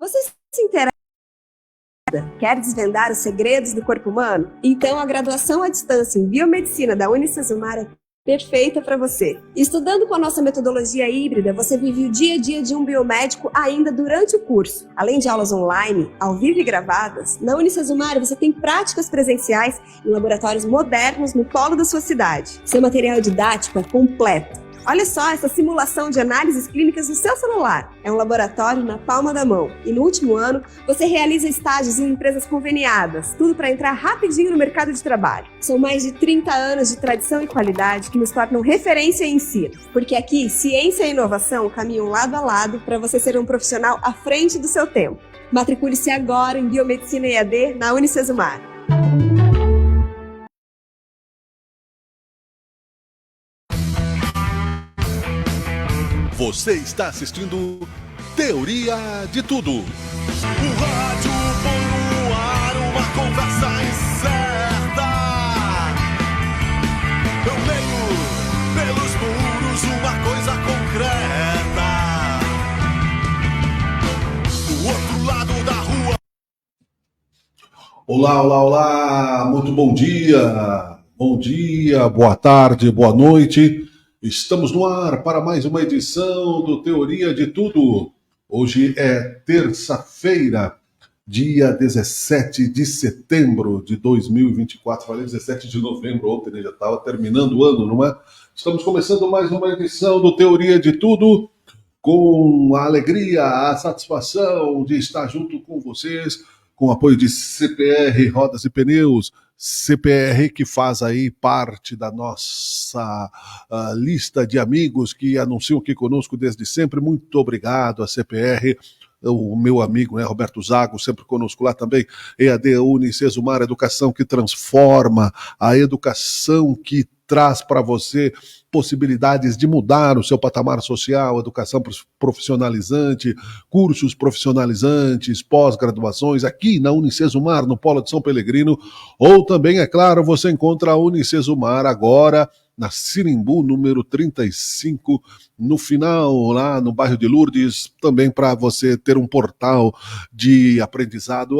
Você se interessa? Quer desvendar os segredos do corpo humano? Então a graduação à distância em Biomedicina da Unicesumar é perfeita para você. Estudando com a nossa metodologia híbrida, você vive o dia a dia de um biomédico ainda durante o curso. Além de aulas online, ao vivo e gravadas, na Unicesumar você tem práticas presenciais em laboratórios modernos no polo da sua cidade. Seu material didático é completo. Olha só essa simulação de análises clínicas no seu celular. É um laboratório na palma da mão. E no último ano, você realiza estágios em empresas conveniadas. Tudo para entrar rapidinho no mercado de trabalho. São mais de 30 anos de tradição e qualidade que nos tornam referência em ensino. Porque aqui, ciência e inovação caminham lado a lado para você ser um profissional à frente do seu tempo. Matricule-se agora em Biomedicina EAD na Unicesumar. Você está assistindo Teoria de Tudo. O rádio põe no ar uma conversa incerta. Eu leio pelos muros uma coisa concreta. Do outro lado da rua. Olá, olá, olá. Muito bom dia. Bom dia, boa tarde, boa noite. Estamos no ar para mais uma edição do Teoria de Tudo. Hoje é terça-feira, dia 17 de setembro de 2024. Falei 17 de novembro ontem, né? Já estava terminando o ano, não é? Estamos começando mais uma edição do Teoria de Tudo, com a alegria, a satisfação de estar junto com vocês, com o apoio de CPR Rodas e Pneus, CPR que faz aí parte da nossa lista de amigos que anunciam aqui conosco desde sempre. Muito obrigado a CPR, o meu amigo, né, Roberto Zago, sempre conosco lá também. EAD Unicesumar, educação que transforma, a educação que traz para você possibilidades de mudar o seu patamar social, educação profissionalizante, cursos profissionalizantes, pós-graduações, aqui na Unicesumar, no Polo de São Pelegrino, ou também, é claro, você encontra a Unicesumar agora na Sirimbu, número 35, no final, lá no bairro de Lourdes, também para você ter um portal de aprendizado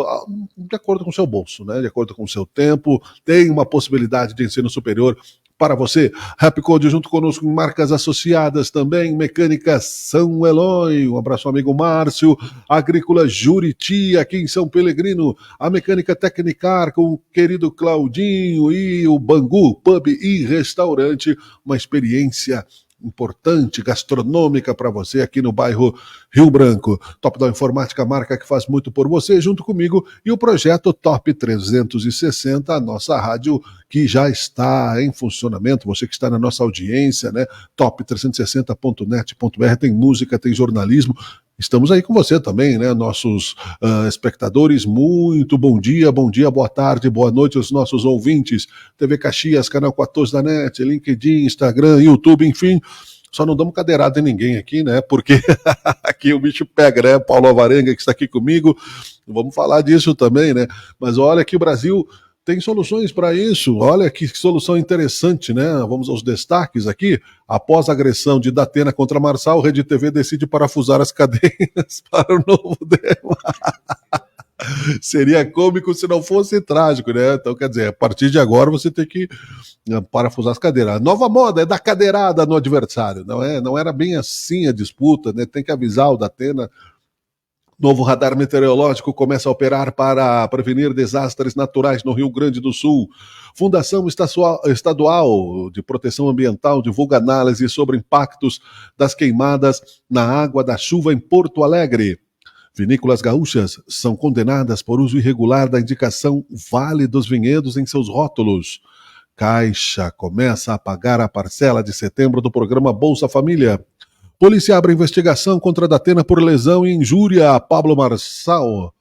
de acordo com o seu bolso, né? De acordo com o seu tempo, tem uma possibilidade de ensino superior para você. Rapcode junto conosco em marcas associadas também, Mecânica São Eloy, um abraço ao amigo Márcio, Agrícola Juriti, aqui em São Pelegrino, a Mecânica Tecnicar com o querido Claudinho e o Bangu Pub e Restaurante, uma experiência importante, gastronômica para você aqui no bairro Rio Branco. Top da Informática, marca que faz muito por você, junto comigo, e o projeto Top 360, a nossa rádio que já está em funcionamento, você que está na nossa audiência, né? top360.net.br, tem música, tem jornalismo. Estamos aí com você também, né? Nossos espectadores, muito bom dia, boa tarde, boa noite aos nossos ouvintes. TV Caxias, canal 14 da NET, LinkedIn, Instagram, YouTube, enfim. Só não damos cadeirada em ninguém aqui, né? Porque aqui o bicho pega, né? Paulo Alvarenga que está aqui comigo, vamos falar disso também, né? Mas olha que o Brasil tem soluções para isso. Olha que solução interessante, né? Vamos aos destaques aqui. Após a agressão de Datena contra Marçal, Rede TV decide parafusar as cadeias para o novo tema. Seria cômico se não fosse trágico, né? Então, quer dizer, a partir de agora você tem que parafusar as cadeiras. A nova moda é dar cadeirada no adversário. Não era bem assim a disputa, né? Tem que avisar o Datena. Novo radar meteorológico começa a operar para prevenir desastres naturais no Rio Grande do Sul. Fundação Estadual de Proteção Ambiental divulga análise sobre impactos das queimadas na água da chuva em Porto Alegre. Vinícolas gaúchas são condenadas por uso irregular da indicação Vale dos Vinhedos em seus rótulos. Caixa começa a pagar a parcela de setembro do programa Bolsa Família. Polícia abre investigação contra Datena por lesão e injúria a Pablo Marçal.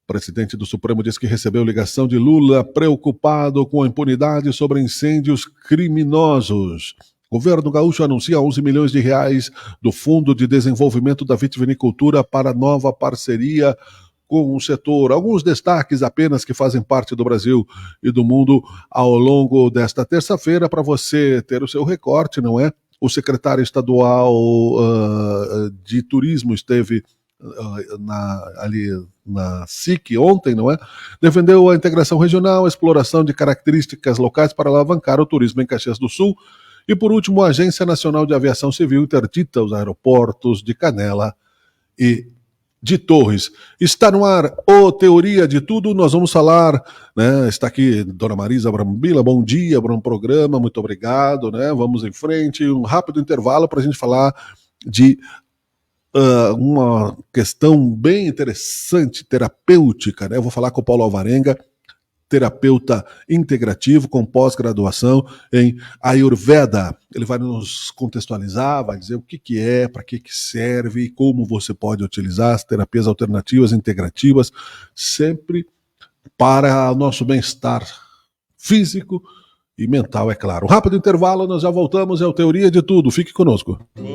Presidente do Supremo diz que recebeu ligação de Lula preocupado com a impunidade sobre incêndios criminosos. Governo gaúcho anuncia 11 milhões de reais do Fundo de Desenvolvimento da Vitivinicultura para nova parceria com o setor. Alguns destaques apenas que fazem parte do Brasil e do mundo ao longo desta terça-feira para você ter o seu recorte, não é? O secretário estadual de turismo esteve ali na SIC ontem, não é? Defendeu a integração regional, a exploração de características locais para alavancar o turismo em Caxias do Sul. E, por último, a Agência Nacional de Aviação Civil interdita os aeroportos de Canela e de Torres. Está no ar o Teoria de Tudo, nós vamos falar, né? Está aqui Dona Marisa Brambila, bom dia para um programa, muito obrigado, né? Vamos em frente, um rápido intervalo para a gente falar de uma questão bem interessante, terapêutica, né? Eu vou falar com o Paulo Alvarenga, terapeuta integrativo com pós-graduação em Ayurveda. Ele vai nos contextualizar, vai dizer o que é, para que serve e como você pode utilizar as terapias alternativas integrativas, sempre para o nosso bem-estar físico e mental, é claro. Um rápido intervalo, nós já voltamos, é o Teoria de Tudo, fique conosco. Quando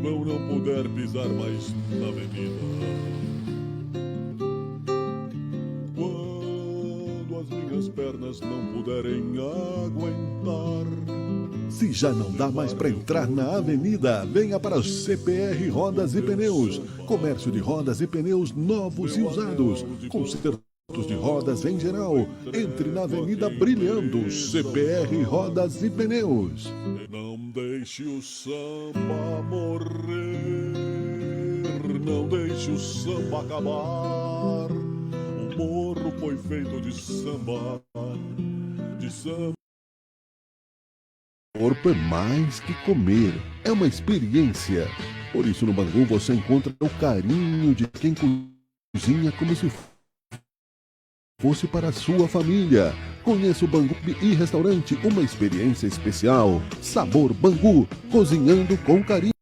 eu não puder pisar mais na avenida, quando as minhas pernas não puderem aguentar. Se já não dá mais para entrar na avenida, venha para o CPR Rodas e Pneus. Comércio de rodas e pneus novos e usados. Consertos de rodas em geral. Entre na Avenida Brilhando, CPR Rodas e Pneus. Não deixe o samba morrer, não deixe o samba acabar. O morro foi feito de samba, de samba. Corpo é mais que comer, é uma experiência. Por isso no Bangu você encontra o carinho de quem cozinha como se fosse para a sua família. Conheça o Bangu e Restaurante, uma experiência especial. Sabor Bangu, cozinhando com carinho.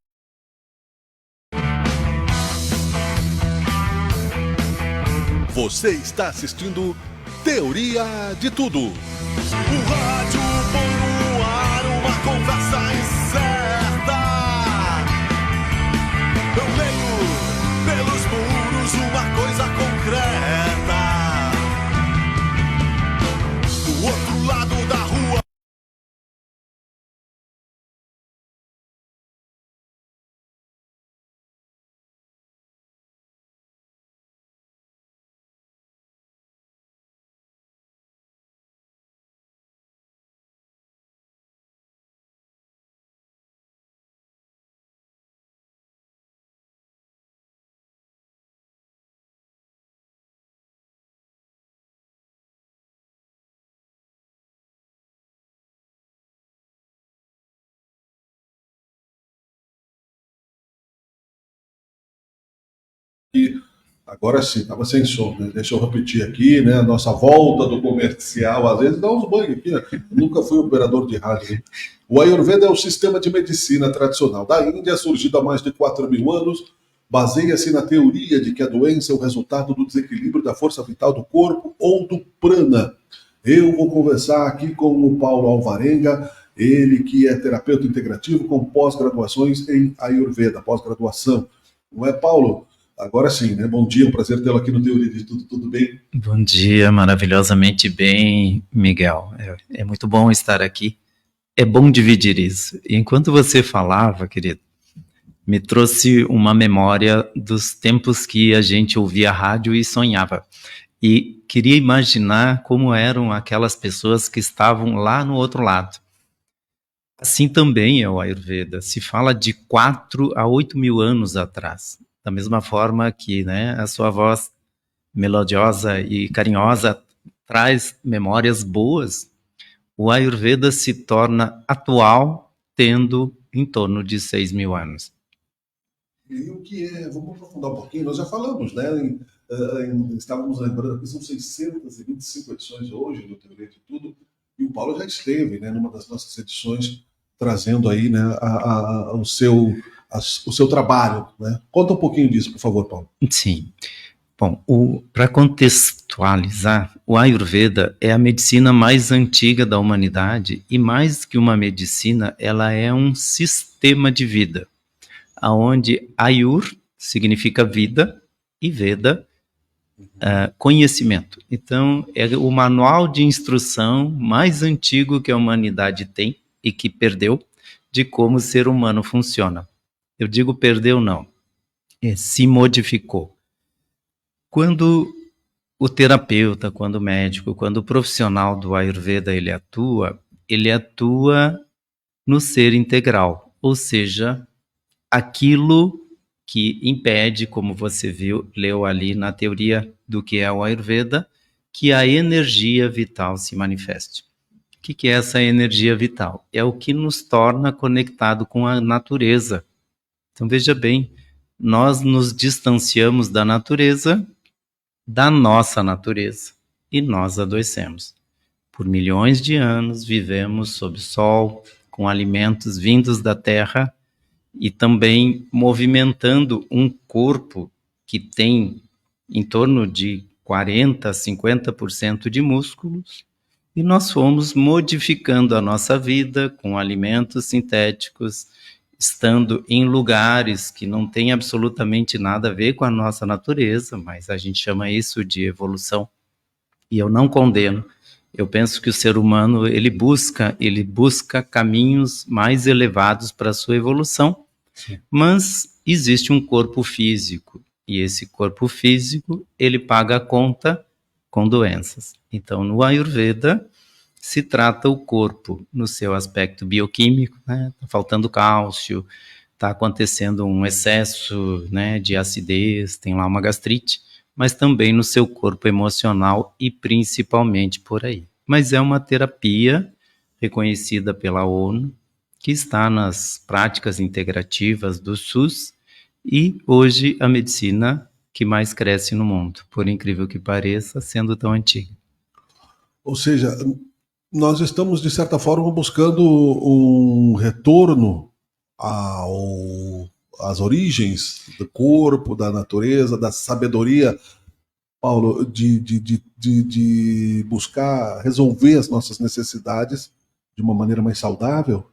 Você está assistindo Teoria de Tudo. O rádio põe no ar uma conversa incerta. Eu leio pelos muros uma coisa concreta. Do outro lado da rua. E agora sim, estava sem som, né? Deixa eu repetir aqui, né? A nossa volta do comercial, às vezes dá uns banhos aqui, né? Eu nunca fui operador de rádio. Né? O Ayurveda é o sistema de medicina tradicional da Índia, surgido há mais de 4.000 anos, baseia-se na teoria de que a doença é o resultado do desequilíbrio da força vital do corpo ou do prana. Eu vou conversar aqui com o Paulo Alvarenga, ele que é terapeuta integrativo com pós-graduações em Ayurveda, pós-graduação. Não é, Paulo? Agora sim, né? Bom dia, um prazer tê-lo aqui no Teoria de Tudo, tudo bem? Bom dia, maravilhosamente bem, Miguel. É muito bom estar aqui. É bom dividir isso. E enquanto você falava, querido, me trouxe uma memória dos tempos que a gente ouvia rádio e sonhava. E queria imaginar como eram aquelas pessoas que estavam lá no outro lado. Assim também é o Ayurveda. Se fala de 4 a 8 mil anos atrás. Da mesma forma que, né, a sua voz melodiosa e carinhosa traz memórias boas, o Ayurveda se torna atual tendo em torno de 6 mil anos. E o que é, vamos aprofundar um pouquinho, nós já falamos, né? Estávamos lembrando que são 625 edições hoje do Teoria de Tudo, e o Paulo já esteve, né, numa das nossas edições, trazendo aí, né, o seu trabalho, né? Conta um pouquinho disso, por favor, Paulo. Sim. Bom, para contextualizar, o Ayurveda é a medicina mais antiga da humanidade e mais que uma medicina, ela é um sistema de vida, onde Ayur significa vida e Veda, conhecimento. Então, é o manual de instrução mais antigo que a humanidade tem e que perdeu de como o ser humano funciona. Eu digo perdeu não. se modificou. Quando o terapeuta, quando o médico, quando o profissional do Ayurveda ele atua no ser integral, ou seja, aquilo que impede, como você leu ali na teoria do que é o Ayurveda, que a energia vital se manifeste. O que é essa energia vital? É o que nos torna conectado com a natureza. Então veja bem, nós nos distanciamos da natureza, da nossa natureza, e nós adoecemos. Por milhões de anos vivemos sob o sol, com alimentos vindos da terra e também movimentando um corpo que tem em torno de 40% a 50% de músculos, e nós fomos modificando a nossa vida com alimentos sintéticos, estando em lugares que não têm absolutamente nada a ver com a nossa natureza, mas a gente chama isso de evolução. E eu não condeno. Eu penso que o ser humano ele busca caminhos mais elevados para a sua evolução. Sim. Mas existe um corpo físico, e esse corpo físico ele paga a conta com doenças. Então, no Ayurveda, se trata o corpo no seu aspecto bioquímico, né? Tá faltando cálcio, está acontecendo um excesso, né, de acidez, tem lá uma gastrite, mas também no seu corpo emocional e principalmente por aí. Mas é uma terapia reconhecida pela ONU, que está nas práticas integrativas do SUS e hoje a medicina que mais cresce no mundo, por incrível que pareça, sendo tão antiga. Ou seja, nós estamos, de certa forma, buscando um retorno às origens do corpo, da natureza, da sabedoria, Paulo, de buscar resolver as nossas necessidades de uma maneira mais saudável?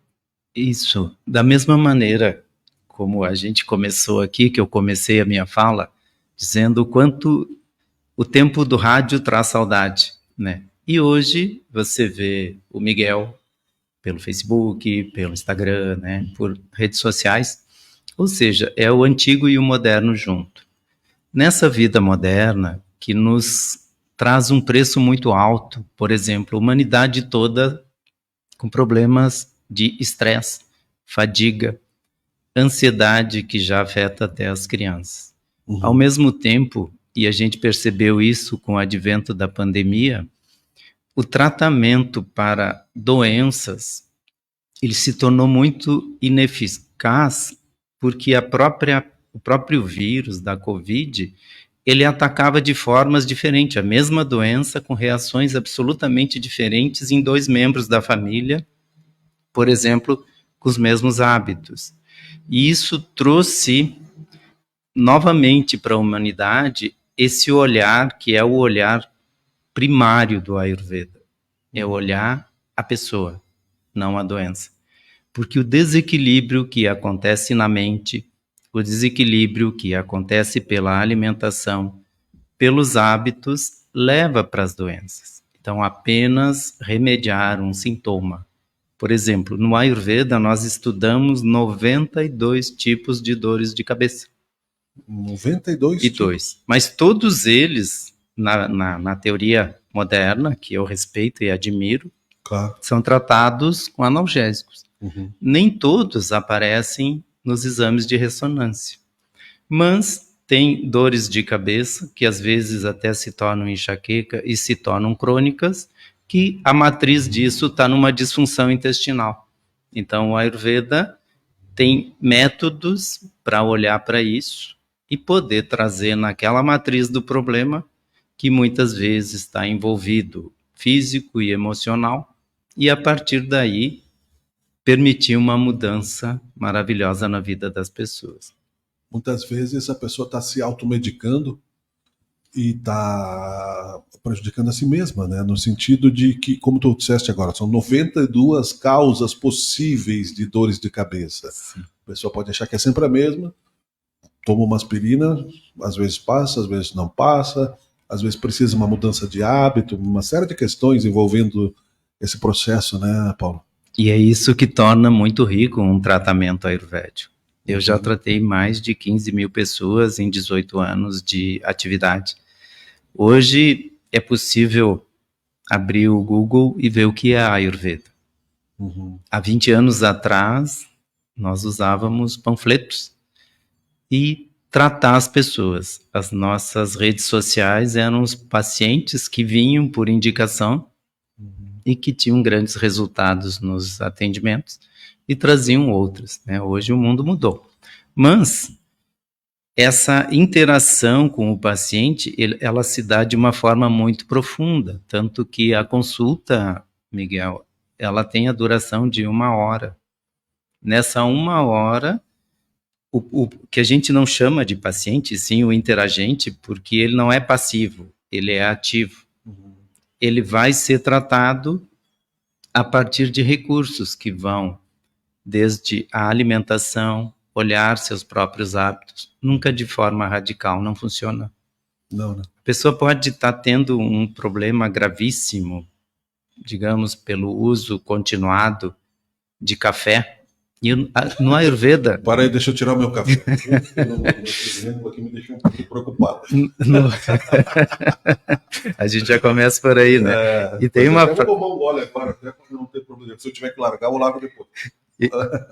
Isso, da mesma maneira como a gente começou aqui, que eu comecei a minha fala, dizendo o quanto o tempo do rádio traz saudade, né? E hoje você vê o Miguel pelo Facebook, pelo Instagram, né, por redes sociais, ou seja, é o antigo e o moderno junto. Nessa vida moderna, que nos traz um preço muito alto, por exemplo, a humanidade toda com problemas de estresse, fadiga, ansiedade que já afeta até as crianças. Uhum. Ao mesmo tempo, e a gente percebeu isso com o advento da pandemia, o tratamento para doenças ele se tornou muito ineficaz porque o próprio vírus da Covid ele atacava de formas diferentes, a mesma doença com reações absolutamente diferentes em dois membros da família, por exemplo, com os mesmos hábitos. E isso trouxe novamente para a humanidade esse olhar que é o olhar primário do Ayurveda, é olhar a pessoa, não a doença. Porque o desequilíbrio que acontece na mente, o desequilíbrio que acontece pela alimentação, pelos hábitos, leva para as doenças. Então, apenas remediar um sintoma. Por exemplo, no Ayurveda, nós estudamos 92 tipos de dores de cabeça. 92 tipos? Mas todos eles, na teoria moderna, que eu respeito e admiro, claro, são tratados com analgésicos. Uhum. Nem todos aparecem nos exames de ressonância. Mas tem dores de cabeça, que às vezes até se tornam enxaqueca e se tornam crônicas, que a matriz disso está numa disfunção intestinal. Então, o Ayurveda tem métodos para olhar para isso e poder trazer naquela matriz do problema que muitas vezes está envolvido físico e emocional, e a partir daí permitir uma mudança maravilhosa na vida das pessoas. Muitas vezes a pessoa está se automedicando e está prejudicando a si mesma, né? No sentido de que, como tu disseste agora, são 92 causas possíveis de dores de cabeça. Sim. A pessoa pode achar que é sempre a mesma, toma uma aspirina, às vezes passa, às vezes não passa, às vezes precisa de uma mudança de hábito, uma série de questões envolvendo esse processo, né, Paulo? E é isso que torna muito rico um tratamento ayurvédico. Eu já tratei mais de 15 mil pessoas em 18 anos de atividade. Hoje é possível abrir o Google e ver o que é a Ayurveda. Há 20 anos atrás, nós usávamos panfletos e tratar as pessoas. As nossas redes sociais eram os pacientes que vinham por indicação e que tinham grandes resultados nos atendimentos e traziam outros, né? Hoje o mundo mudou. Mas essa interação com o paciente, ela se dá de uma forma muito profunda, tanto que a consulta, Miguel, ela tem a duração de 1 hora. Nessa 1 hora, o que a gente não chama de paciente, sim o interagente, porque ele não é passivo, ele é ativo. Ele vai ser tratado a partir de recursos que vão desde a alimentação, olhar seus próprios hábitos, nunca de forma radical, não funciona. Não, né? A pessoa pode estar tendo um problema gravíssimo, digamos, pelo uso continuado de café. E no Ayurveda... Para aí, deixa eu tirar o meu café. O exemplo aqui me deixou um pouco preocupado. A gente já começa por aí, né? E tem uma... Eu vou tomar um gole agora, até para não ter problema. Se eu tiver que largar, eu largo depois.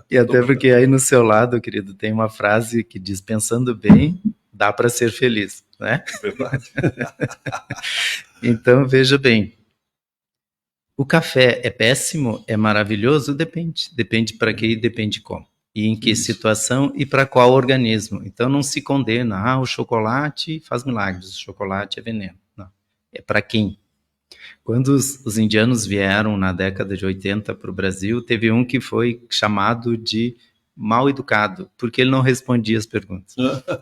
E até porque aí no seu lado, querido, tem uma frase que diz, pensando bem, dá para ser feliz, né? Verdade. Então, veja bem, o café é péssimo, é maravilhoso? Depende. Depende para quê e depende como. E em que situação e para qual organismo. Então não se condena, o chocolate faz milagres, o chocolate é veneno. Não, é para quem? Quando os indianos vieram na década de 80 para o Brasil, teve um que foi chamado de mal educado, porque ele não respondia as perguntas.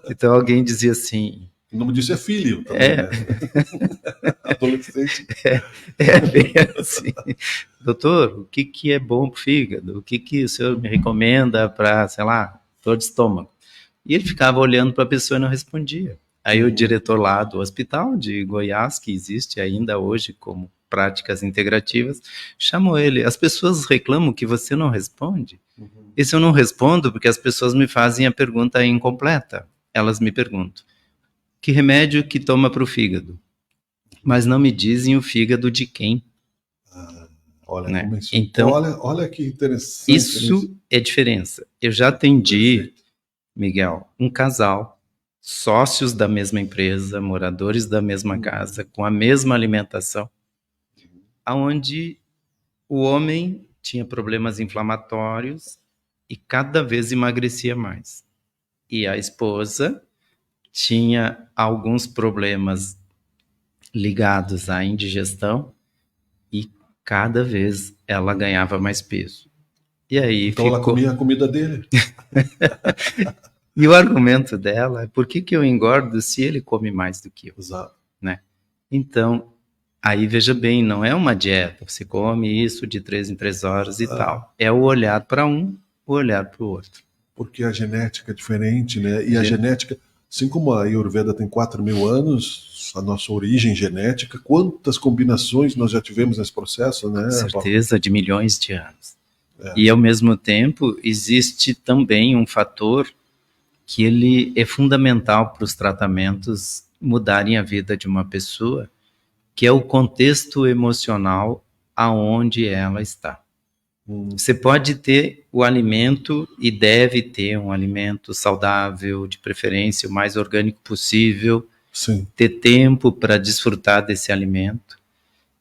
Então alguém dizia assim... O nome disso é filho. Também, né? Adolescente. É bem assim. Doutor, o que é bom para o fígado? O que o senhor me recomenda para, sei lá, dor de estômago? E ele ficava olhando para a pessoa e não respondia. Aí o diretor lá do hospital de Goiás, que existe ainda hoje como práticas integrativas, chamou ele. As pessoas reclamam que você não responde. E se eu não respondo, porque as pessoas me fazem a pergunta incompleta. Elas me perguntam, que remédio que toma para o fígado? Mas não me dizem o fígado de quem. Olha, né? Como isso, então, olha que interessante. Isso é diferença. Eu já atendi, perfeito, Miguel, um casal, sócios da mesma empresa, moradores da mesma casa, com a mesma alimentação, onde o homem tinha problemas inflamatórios e cada vez emagrecia mais. E a esposa tinha alguns problemas ligados à indigestão e cada vez ela ganhava mais peso. E aí então ela comia a comida dele. E o argumento dela é, por que eu engordo se ele come mais do que eu? Exato. Né? Então, aí veja bem, não é uma dieta, você come isso de 3 em 3 horas e tal. É o olhar para um, o olhar para o outro. Porque a genética é diferente, né? E a genética, assim como a Ayurveda tem 4.000 anos, a nossa origem genética, quantas combinações nós já tivemos nesse processo, né? Certeza, de milhões de anos. E ao mesmo tempo, existe também um fator que ele é fundamental para os tratamentos mudarem a vida de uma pessoa, que é o contexto emocional aonde ela está. Você pode ter o alimento e deve ter um alimento saudável, de preferência o mais orgânico possível, sim, ter tempo para desfrutar desse alimento,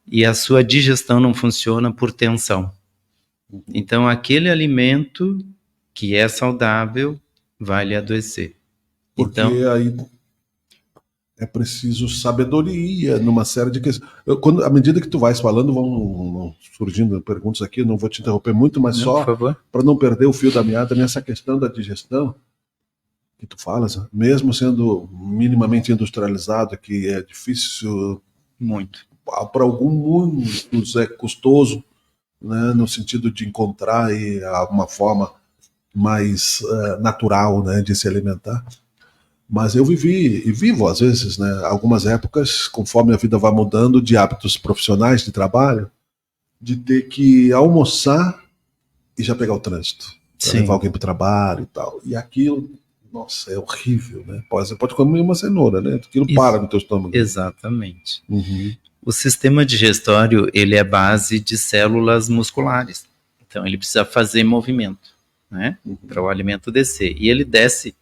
e a sua digestão não funciona por tensão. Então aquele alimento que é saudável vai lhe adoecer. Porque então, aí é preciso sabedoria numa série de questões. À medida que tu vais falando, vão surgindo perguntas aqui, não vou te interromper muito, mas só para não perder o fio da meada nessa questão da digestão que tu falas, mesmo sendo minimamente industrializado, que é difícil, muito. Para alguns é custoso, né, no sentido de encontrar aí uma forma mais natural, né, de se alimentar. Mas eu vivi e vivo, às vezes, né, algumas épocas, conforme a vida vai mudando, de hábitos profissionais de trabalho, de ter que almoçar e já pegar o trânsito. para Sim, levar alguém para o trabalho e tal. E aquilo, nossa, é horrível, né? Você pode comer uma cenoura, né? Aquilo para no teu estômago. exatamente. Uhum. O sistema digestório, ele é base de células musculares. Então, ele precisa fazer movimento, né? Para o alimento descer. E ele desce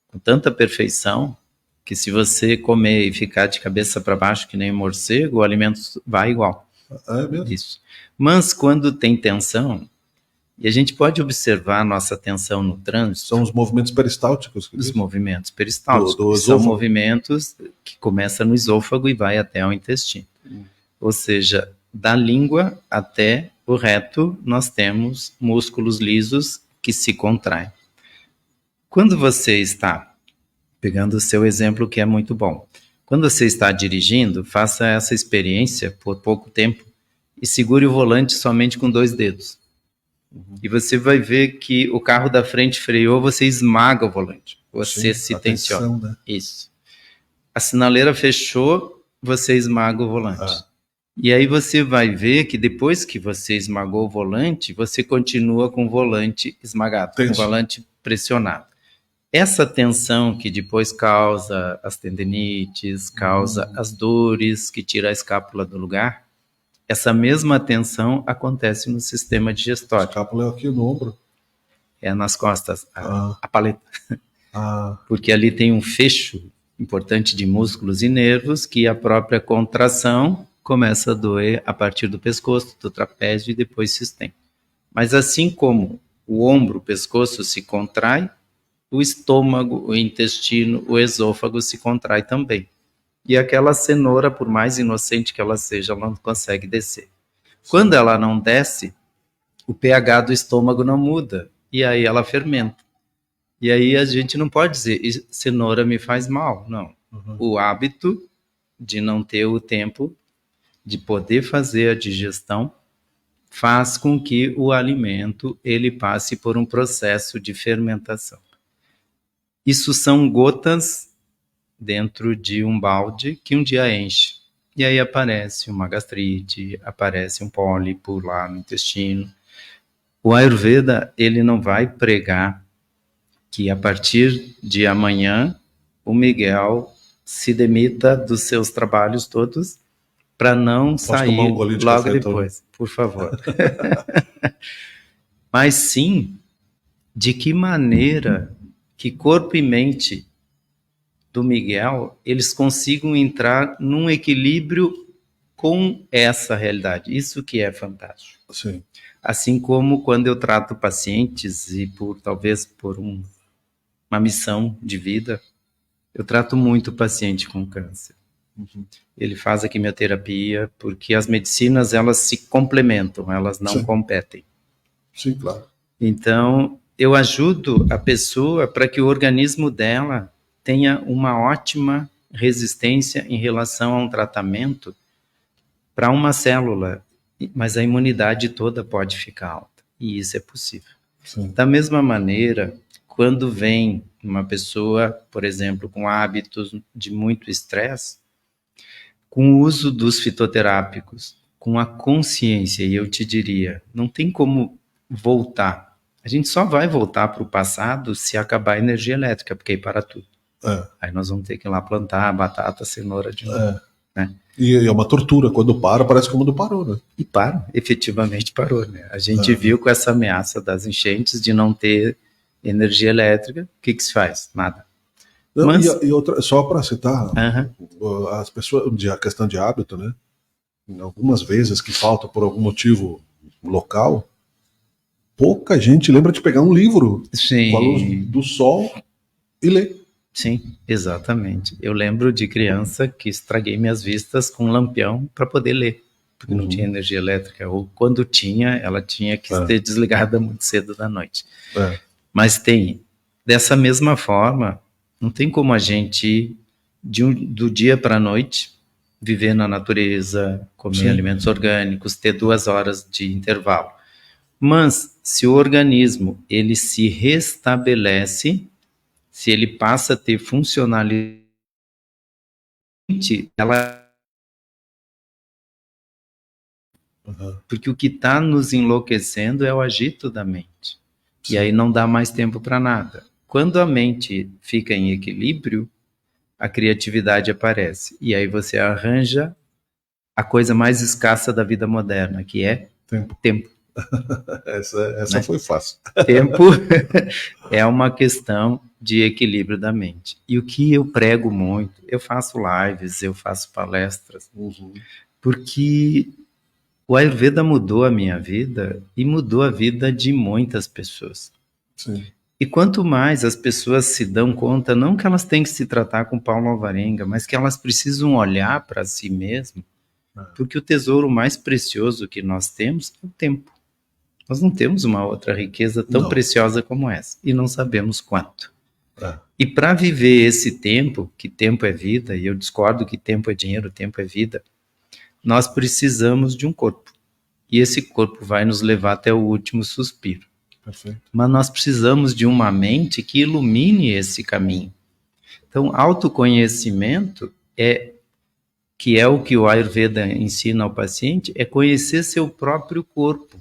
com tanta perfeição que se você comer e ficar de cabeça para baixo que nem um morcego, o alimento vai igual. É mesmo? Isso. Mas quando tem tensão, e a gente pode observar a nossa tensão no trânsito, São os movimentos peristálticos. Que os diz? movimentos peristálticos, Do que são esôfago. movimentos que começam no esôfago e vai até o intestino. Ou seja, da língua até o reto, nós temos músculos lisos que se contraem. Quando você está, pegando o seu exemplo que é muito bom, quando você está dirigindo, faça essa experiência por pouco tempo e segure o volante somente com 2 dedos. E você vai ver que o carro da frente freou, você esmaga o volante. Você Sim, se a tensiona. tensão, né? Isso. A sinaleira fechou, você esmaga o volante. Ah. E aí você vai ver que depois que você esmagou o volante, você continua com o volante esmagado, com o Tenso. volante pressionado. Essa tensão que depois causa as tendinites, causa as dores, que tira a escápula do lugar, essa mesma tensão acontece no sistema A digestório. escápula é aqui no ombro. É nas costas, a paleta. Ah, Porque ali tem um fecho importante de músculos e nervos que a própria contração começa a doer a partir do pescoço, do trapézio e depois se estende. Mas assim como o ombro, o pescoço se contrai, o estômago, o intestino, o esôfago se contrai também. E aquela cenoura, por mais inocente que ela seja, ela não consegue descer. Quando ela não desce, o pH do estômago não muda, e aí ela fermenta. E aí a gente não pode dizer, cenoura me faz mal, não. O hábito de não ter o tempo de poder fazer a digestão faz com que o alimento ele passe por um processo de fermentação. Isso são gotas dentro de um balde que um dia enche. E aí aparece uma gastrite, aparece um pólipo lá no intestino. O Ayurveda, ele não vai pregar que a partir de amanhã o Miguel se demita dos seus trabalhos todos para não posso tomar sair golinho de logo café, então? depois, por favor. Mas sim, de que maneira que corpo e mente do Miguel, eles consigam entrar num equilíbrio com essa realidade. Isso que é fantástico. Sim. Assim como quando eu trato pacientes e talvez por uma missão de vida, eu trato muito o paciente com câncer. Ele faz a quimioterapia porque as medicinas elas se complementam, elas não Sim. competem. Sim, claro. Então, eu ajudo a pessoa para que o organismo dela tenha uma ótima resistência em relação a um tratamento para uma célula, mas a imunidade toda pode ficar alta, e isso é possível. Sim. Da mesma maneira, quando vem uma pessoa, por exemplo, com hábitos de muito estresse, com o uso dos fitoterápicos, com a consciência, e eu te diria, não tem como voltar. A gente só vai voltar para o passado se acabar a energia elétrica, porque aí para tudo. É. Aí nós vamos ter que ir lá plantar batata, cenoura de novo. Né? E é uma tortura. Quando para, parece que o mundo parou, né? E efetivamente parou. Né? A gente viu com essa ameaça das enchentes de não ter energia elétrica, o que se faz? Nada. Não, Mas... e outra, só para citar, Uhum. as pessoas, a questão de hábito, né? Algumas vezes que falta por algum motivo local, pouca gente lembra de pegar um livro Sim. com a luz do sol e ler. Sim, exatamente. Eu lembro de criança que estraguei minhas vistas com um lampião para poder ler, porque não tinha energia elétrica, ou quando tinha, ela tinha que ser desligada muito cedo da noite. Mas tem, dessa mesma forma, não tem como a gente, do dia para a noite, viver na natureza, comer alimentos orgânicos, ter 2 horas de intervalo. Mas, se o organismo ele se restabelece, se ele passa a ter funcionalidade, porque o que está nos enlouquecendo é o agito da mente. E aí não dá mais tempo para nada. Quando a mente fica em equilíbrio, a criatividade aparece. E aí você arranja a coisa mais escassa da vida moderna, que é tempo. Essa Né? foi fácil. Tempo é uma questão de equilíbrio da mente. E o que eu prego muito, eu faço lives, eu faço palestras, porque o Ayurveda mudou a minha vida e mudou a vida de muitas pessoas. Sim. E quanto mais as pessoas se dão conta, não que elas têm que se tratar com Paulo Alvarenga, mas que elas precisam olhar para si mesmas, porque o tesouro mais precioso que nós temos é o tempo. Nós não temos uma outra riqueza tão preciosa como essa, e não sabemos quanto. E para viver esse tempo, que tempo é vida, e eu discordo que tempo é dinheiro, tempo é vida, nós precisamos de um corpo. E esse corpo vai nos levar até o último suspiro. Perfeito. Mas nós precisamos de uma mente que ilumine esse caminho. Então, autoconhecimento que é o que o Ayurveda ensina ao paciente, é conhecer seu próprio corpo.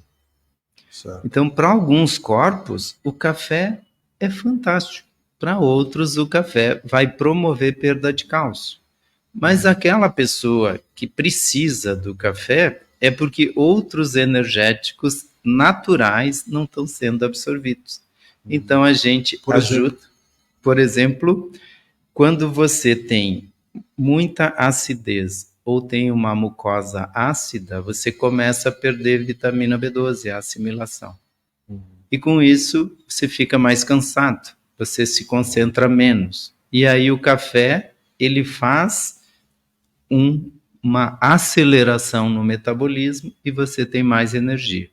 Certo. Então, para alguns corpos, o café é fantástico. Para outros, o café vai promover perda de cálcio. Mas aquela pessoa que precisa do café é porque outros energéticos naturais não estão sendo absorvidos. Então, a gente ajuda. Por exemplo, quando você tem muita acidez ou tem uma mucosa ácida, você começa a perder vitamina B12, a assimilação. E com isso, você fica mais cansado, você se concentra menos. E aí o café, ele faz uma aceleração no metabolismo e você tem mais energia.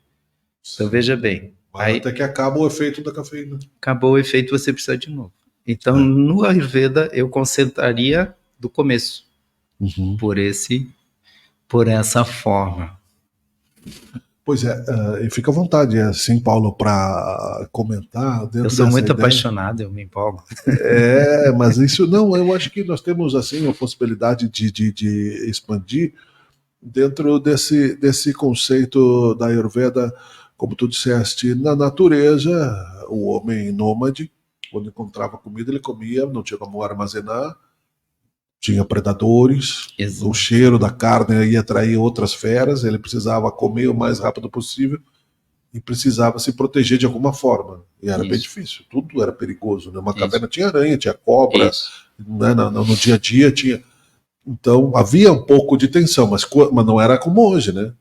Então, veja bem. Aí, até que acaba o efeito da cafeína. Acabou o efeito, você precisa de novo. Então, no Ayurveda, eu concentraria do começo, por essa forma. Pois é, e fica à vontade, assim, Paulo, para comentar. Eu sou muito apaixonado, eu me empolgo. Mas isso não, eu acho que nós temos assim a possibilidade de expandir dentro desse conceito da Ayurveda, como tu disseste, na natureza, o homem nômade, quando encontrava comida, ele comia, não tinha como armazenar, tinha predadores, o cheiro da carne ia atrair outras feras, ele precisava comer o mais rápido possível e precisava se proteger de alguma forma. E era bem difícil, tudo era perigoso. Né? Uma caverna tinha aranha, tinha cobra, né? No dia a dia tinha. Então havia um pouco de tensão, mas não era como hoje, né?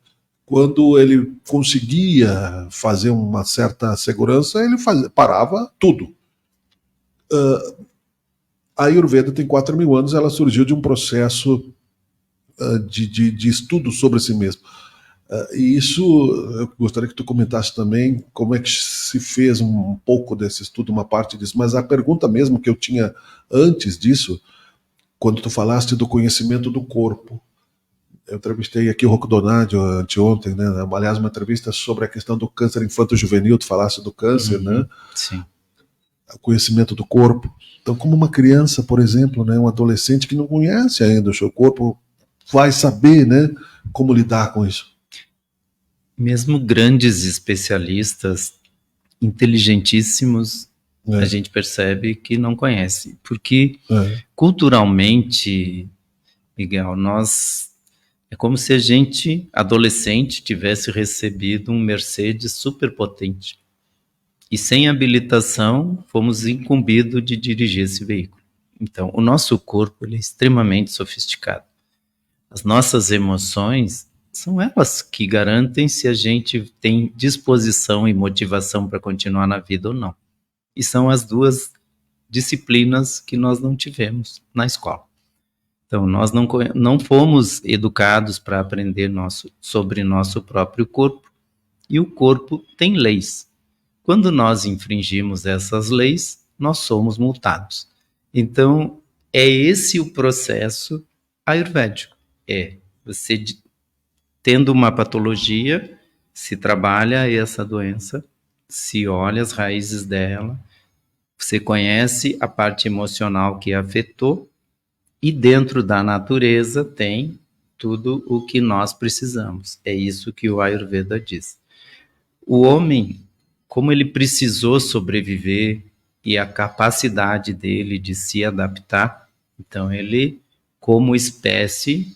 Quando ele conseguia fazer uma certa segurança, ele parava tudo. A Ayurveda tem 4.000 anos, ela surgiu de um processo de estudo sobre si mesmo. E isso, eu gostaria que tu comentasse também como é que se fez um pouco desse estudo, uma parte disso, mas a pergunta mesmo que eu tinha antes disso, quando tu falaste do conhecimento do corpo, eu entrevistei aqui o Rocco Donadio anteontem, né? Aliás, uma entrevista sobre a questão do câncer infanto-juvenil, tu falaste do câncer, né? Sim. O conhecimento do corpo. Então, como uma criança, por exemplo, né, um adolescente que não conhece ainda o seu corpo, vai saber, né, como lidar com isso. Mesmo grandes especialistas, inteligentíssimos, a gente percebe que não conhece. Porque, culturalmente, Miguel, é como se a gente, adolescente, tivesse recebido um Mercedes superpotente. E sem habilitação, fomos incumbidos de dirigir esse veículo. Então, o nosso corpo ele é extremamente sofisticado. As nossas emoções são elas que garantem se a gente tem disposição e motivação para continuar na vida ou não. E são as duas disciplinas que nós não tivemos na escola. Então, nós não fomos educados para aprender sobre nosso próprio corpo. E o corpo tem leis. Quando nós infringimos essas leis, nós somos multados. Então, é esse o processo ayurvédico. Você tendo uma patologia, se trabalha essa doença, se olha as raízes dela, você conhece a parte emocional que afetou, e dentro da natureza tem tudo o que nós precisamos. É isso que o Ayurveda diz. O homem, como ele precisou sobreviver e a capacidade dele de se adaptar. Então ele, como espécie,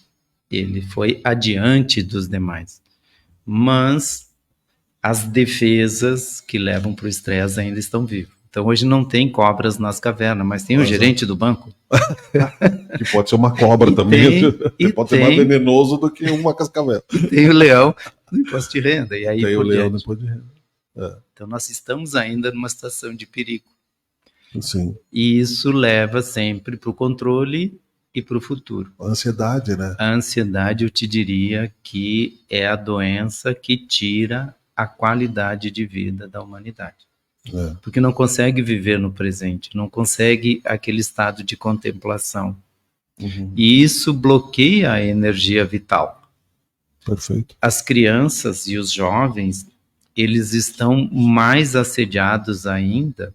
ele foi adiante dos demais. Mas as defesas que levam para o estresse ainda estão vivas. Então hoje não tem cobras nas cavernas, mas tem o gerente do banco. Que pode ser uma cobra também. Pode ser mais tem venenoso do que uma cascavel. Tem o leão do imposto de renda. E aí Tem o por leão do diante. imposto de renda. Então nós estamos ainda numa situação de perigo. Sim. E isso leva sempre para o controle e para o futuro. A ansiedade, né? A ansiedade, eu te diria que é a doença que tira a qualidade de vida da humanidade. É. Porque não consegue viver no presente, não consegue aquele estado de contemplação. Uhum. E isso bloqueia a energia vital. Perfeito. As crianças e os jovens, eles estão mais assediados ainda,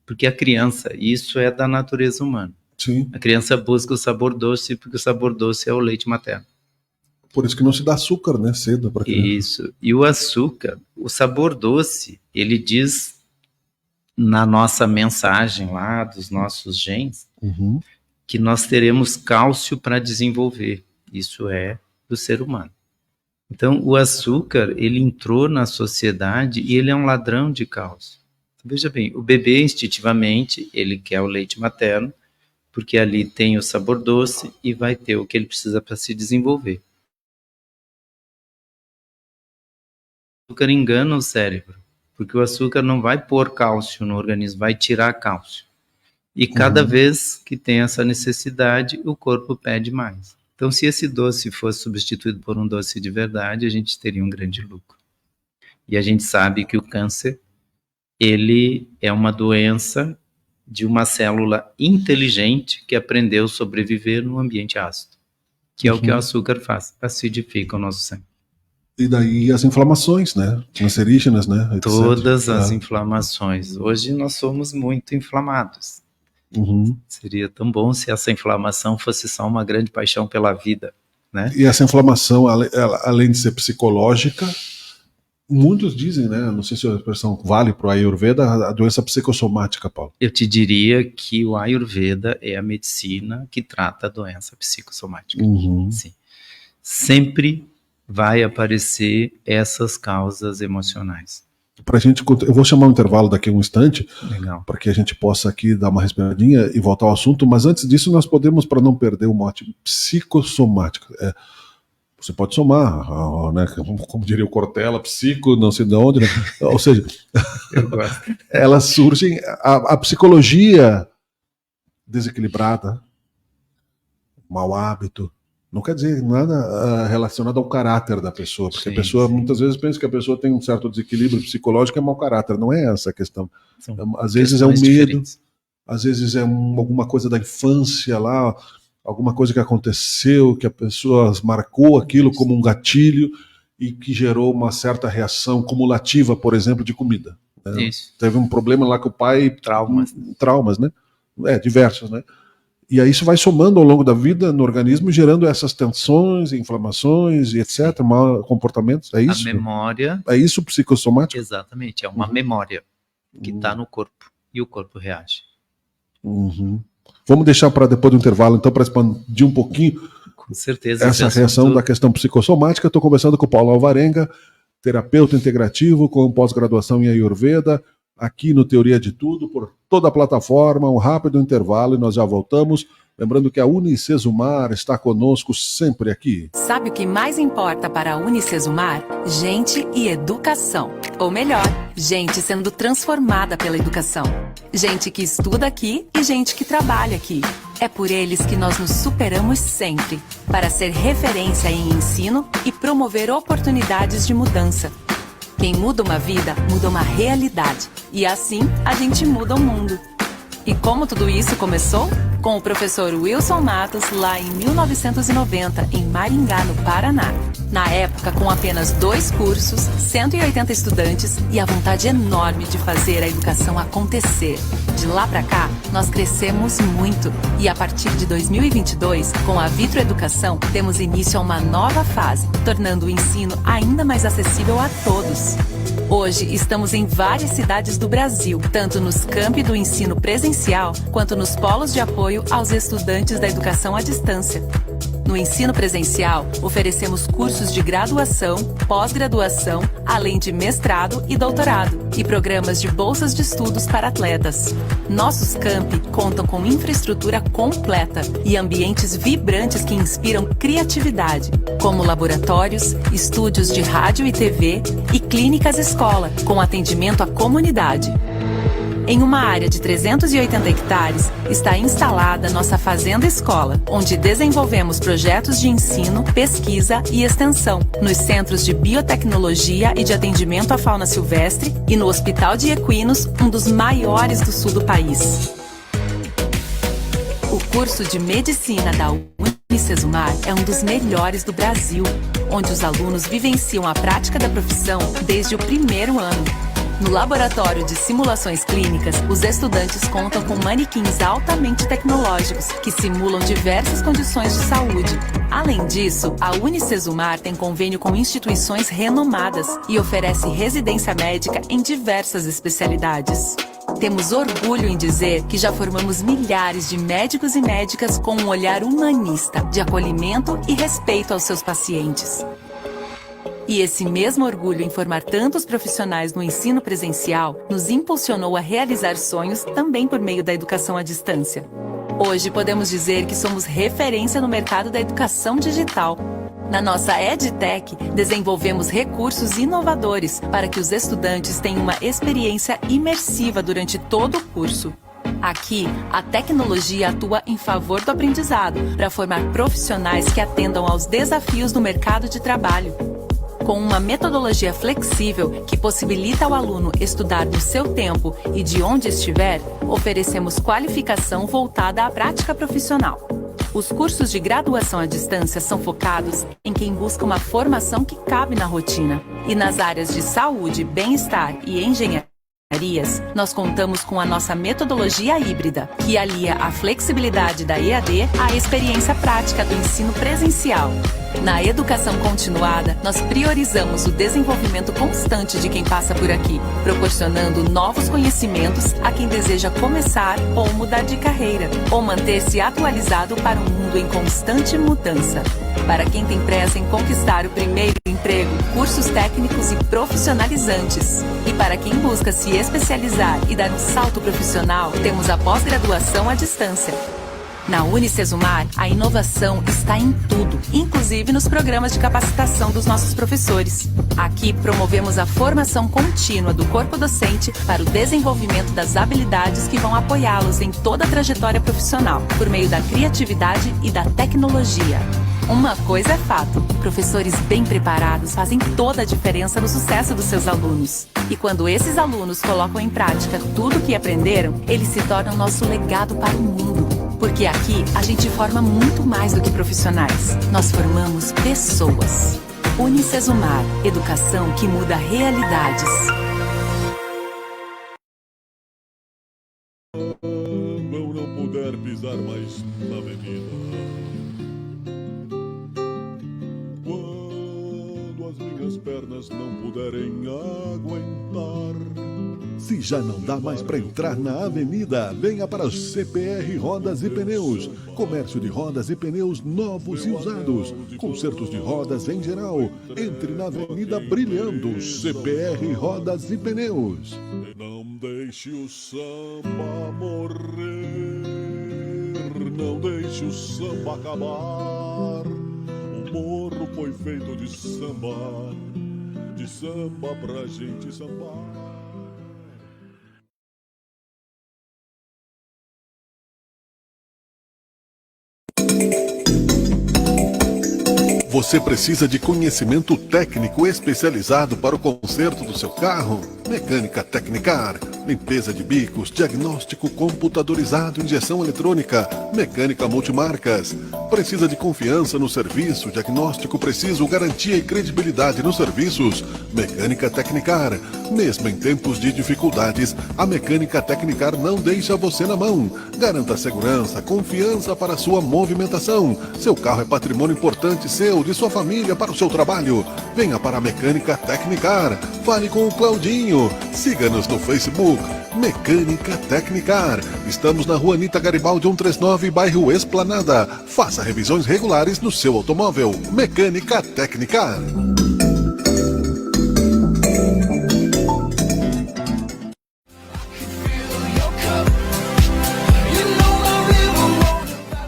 porque a criança, isso é da natureza humana. Sim. A criança busca o sabor doce, porque o sabor doce é o leite materno. Por isso que não se dá açúcar, né? Cedo para criança. Isso. E o açúcar, o sabor doce, ele diz na nossa mensagem lá dos nossos genes Uhum. que nós teremos cálcio para desenvolver. Isso é do ser humano. Então, o açúcar, ele entrou na sociedade e ele é um ladrão de cálcio. Veja bem, o bebê, instintivamente, ele quer o leite materno, porque ali tem o sabor doce e vai ter o que ele precisa para se desenvolver. O açúcar engana o cérebro, porque o açúcar não vai pôr cálcio no organismo, vai tirar cálcio. E cada vez que tem essa necessidade, o corpo pede mais. Então, se esse doce fosse substituído por um doce de verdade, a gente teria um grande lucro. E a gente sabe que o câncer, ele é uma doença de uma célula inteligente que aprendeu a sobreviver no ambiente ácido, que é o que o açúcar faz, acidifica o nosso sangue. E daí as inflamações, né? Cancerígenas, né? Etc. Todas as inflamações. Hoje nós somos muito inflamados. Uhum. Seria tão bom se essa inflamação fosse só uma grande paixão pela vida, né? E essa inflamação, além de ser psicológica, muitos dizem, né? Não sei se a expressão vale para o Ayurveda, a doença psicossomática, Paulo. Eu te diria que o Ayurveda é a medicina que trata a doença psicossomática. Uhum. Sim. Sempre vai aparecer essas causas emocionais. Pra gente, eu vou chamar um intervalo daqui a um instante, Legal. para que a gente possa aqui dar uma respiradinha e voltar ao assunto, mas antes disso nós podemos, para não perder o mote, psicossomática. Você pode somar, né, como diria o Cortella, psico, não sei de onde, né? Ou seja, Eu gosto. elas surgem, a psicologia desequilibrada, mau hábito, não quer dizer nada relacionado ao caráter da pessoa, porque Sim, a pessoa sim. muitas vezes pensa que a pessoa tem um certo desequilíbrio psicológico e é mau caráter. Não é essa a questão. São Às vezes é um questões medo, diferentes. às vezes é alguma coisa da infância lá, alguma coisa que aconteceu, que a pessoa marcou aquilo como um gatilho e que gerou uma certa reação cumulativa, por exemplo, de comida. Né? Isso. Teve um problema lá com o pai, traumas, né? Diversos, né? E aí isso vai somando ao longo da vida no organismo, gerando essas tensões, inflamações e etc, mal comportamentos. É isso? A memória, É isso psicossomático? exatamente, é uma memória que está no corpo e o corpo reage. Uhum. Vamos deixar para depois do intervalo, então, para expandir um pouquinho Com certeza. essa esse reação assunto- da questão psicossomática. Estou conversando com o Paulo Alvarenga, terapeuta integrativo com pós-graduação em Ayurveda, aqui no Teoria de Tudo, por toda a plataforma, um rápido intervalo e nós já voltamos. Lembrando que a Unicesumar está conosco sempre aqui. Sabe o que mais importa para a Unicesumar? Gente e educação. Ou melhor, gente sendo transformada pela educação. Gente que estuda aqui e gente que trabalha aqui. É por eles que nós nos superamos sempre, para ser referência em ensino e promover oportunidades de mudança. Quem muda uma vida, muda uma realidade. E assim, a gente muda o mundo. E como tudo isso começou? Com o professor Wilson Matos, lá em 1990, em Maringá, no Paraná. Na época, com apenas 2 cursos, 180 estudantes e a vontade enorme de fazer a educação acontecer. De lá pra cá, nós crescemos muito. E a partir de 2022, com a Vitro Educação, temos início a uma nova fase, tornando o ensino ainda mais acessível a todos. Hoje, estamos em várias cidades do Brasil, tanto nos campi do ensino presencial, quanto nos polos de apoio aos estudantes da educação à distância. No ensino presencial, oferecemos cursos de graduação, pós-graduação, além de mestrado e doutorado, e programas de bolsas de estudos para atletas. Nossos campi contam com infraestrutura completa e ambientes vibrantes que inspiram criatividade, como laboratórios, estúdios de rádio e TV e clínicas escola, com atendimento à comunidade. Em uma área de 380 hectares, está instalada nossa Fazenda Escola, onde desenvolvemos projetos de ensino, pesquisa e extensão, nos centros de biotecnologia e de atendimento à fauna silvestre e no Hospital de Equinos, um dos maiores do sul do país. O curso de Medicina da Unicesumar é um dos melhores do Brasil, onde os alunos vivenciam a prática da profissão desde o primeiro ano. No laboratório de simulações clínicas, os estudantes contam com manequins altamente tecnológicos que simulam diversas condições de saúde. Além disso, a Unicesumar tem convênio com instituições renomadas e oferece residência médica em diversas especialidades. Temos orgulho em dizer que já formamos milhares de médicos e médicas com um olhar humanista, de acolhimento e respeito aos seus pacientes. E esse mesmo orgulho em formar tantos profissionais no ensino presencial nos impulsionou a realizar sonhos também por meio da educação à distância. Hoje podemos dizer que somos referência no mercado da educação digital. Na nossa EdTech, desenvolvemos recursos inovadores para que os estudantes tenham uma experiência imersiva durante todo o curso. Aqui, a tecnologia atua em favor do aprendizado, para formar profissionais que atendam aos desafios do mercado de trabalho. Com uma metodologia flexível que possibilita ao aluno estudar no seu tempo e de onde estiver, oferecemos qualificação voltada à prática profissional. Os cursos de graduação à distância são focados em quem busca uma formação que cabe na rotina. E nas áreas de saúde, bem-estar e engenharia, nós contamos com a nossa metodologia híbrida, que alia a flexibilidade da EAD à experiência prática do ensino presencial. Na educação continuada, nós priorizamos o desenvolvimento constante de quem passa por aqui, proporcionando novos conhecimentos a quem deseja começar ou mudar de carreira, ou manter-se atualizado para um mundo em constante mudança. Para quem tem pressa em conquistar o primeiro emprego, cursos técnicos e profissionalizantes. E para quem busca se especializar e dar um salto profissional, temos a pós-graduação à distância. Na Unicesumar, a inovação está em tudo, inclusive nos programas de capacitação dos nossos professores. Aqui promovemos a formação contínua do corpo docente para o desenvolvimento das habilidades que vão apoiá-los em toda a trajetória profissional, por meio da criatividade e da tecnologia. Uma coisa é fato, professores bem preparados fazem toda a diferença no sucesso dos seus alunos. E quando esses alunos colocam em prática tudo o que aprenderam, eles se tornam nosso legado para o mundo. Porque aqui a gente forma muito mais do que profissionais. Nós formamos pessoas. Unicesumar, educação que muda realidades. Eu não puder pisar mais na avenida. Quando as minhas pernas não puderem aguentar. Se já não dá mais para entrar na avenida, venha para o CPR Rodas e Pneus. Comércio de rodas e pneus novos e usados. Consertos de rodas em geral. Entre na avenida brilhando. CPR Rodas e Pneus. Não deixe o samba morrer. Não deixe o samba acabar. O morro foi feito de samba pra gente sambar. Você precisa de conhecimento técnico especializado para o conserto do seu carro? Mecânica Tecnicar, limpeza de bicos, diagnóstico computadorizado, injeção eletrônica, mecânica multimarcas. Precisa de confiança no serviço, diagnóstico preciso, garantia e credibilidade nos serviços? Mecânica Tecnicar. Mesmo em tempos de dificuldades, a Mecânica Tecnicar não deixa você na mão. Garanta segurança, confiança para sua movimentação. Seu carro é patrimônio importante seu. ou de sua família para o seu trabalho, venha para a Mecânica Tecnicar. Fale com o Claudinho. Siga-nos no Facebook, Mecânica Tecnicar. Estamos na Rua Anita Garibaldi 139, bairro Esplanada. Faça revisões regulares no seu automóvel. Mecânica Tecnicar.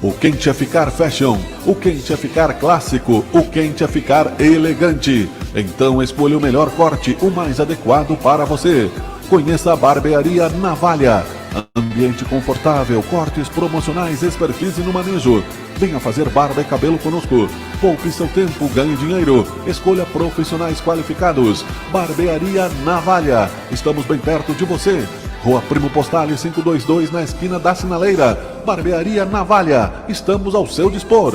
O quente é ficar fashion, o quente é ficar clássico, o quente é ficar elegante. Então escolha o melhor corte, o mais adequado para você. Conheça a Barbearia Navalha. Ambiente confortável, cortes promocionais, expertise no manejo. Venha fazer barba e cabelo conosco. Poupe seu tempo, ganhe dinheiro. Escolha profissionais qualificados. Barbearia Navalha. Estamos bem perto de você. Rua Primo Postale 522, na esquina da Sinaleira. Barbearia Navalha. Estamos ao seu dispor.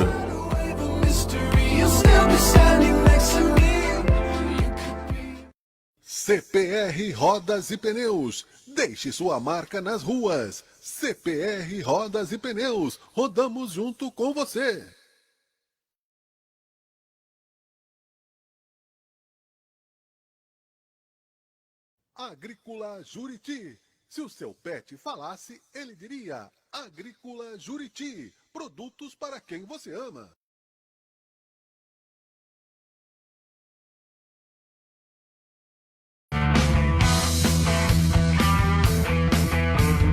CPR Rodas e Pneus. Deixe sua marca nas ruas. CPR Rodas e Pneus. Rodamos junto com você. Agrícola Juriti. Se o seu pet falasse, ele diria: Agrícola Juriti. Produtos para quem você ama.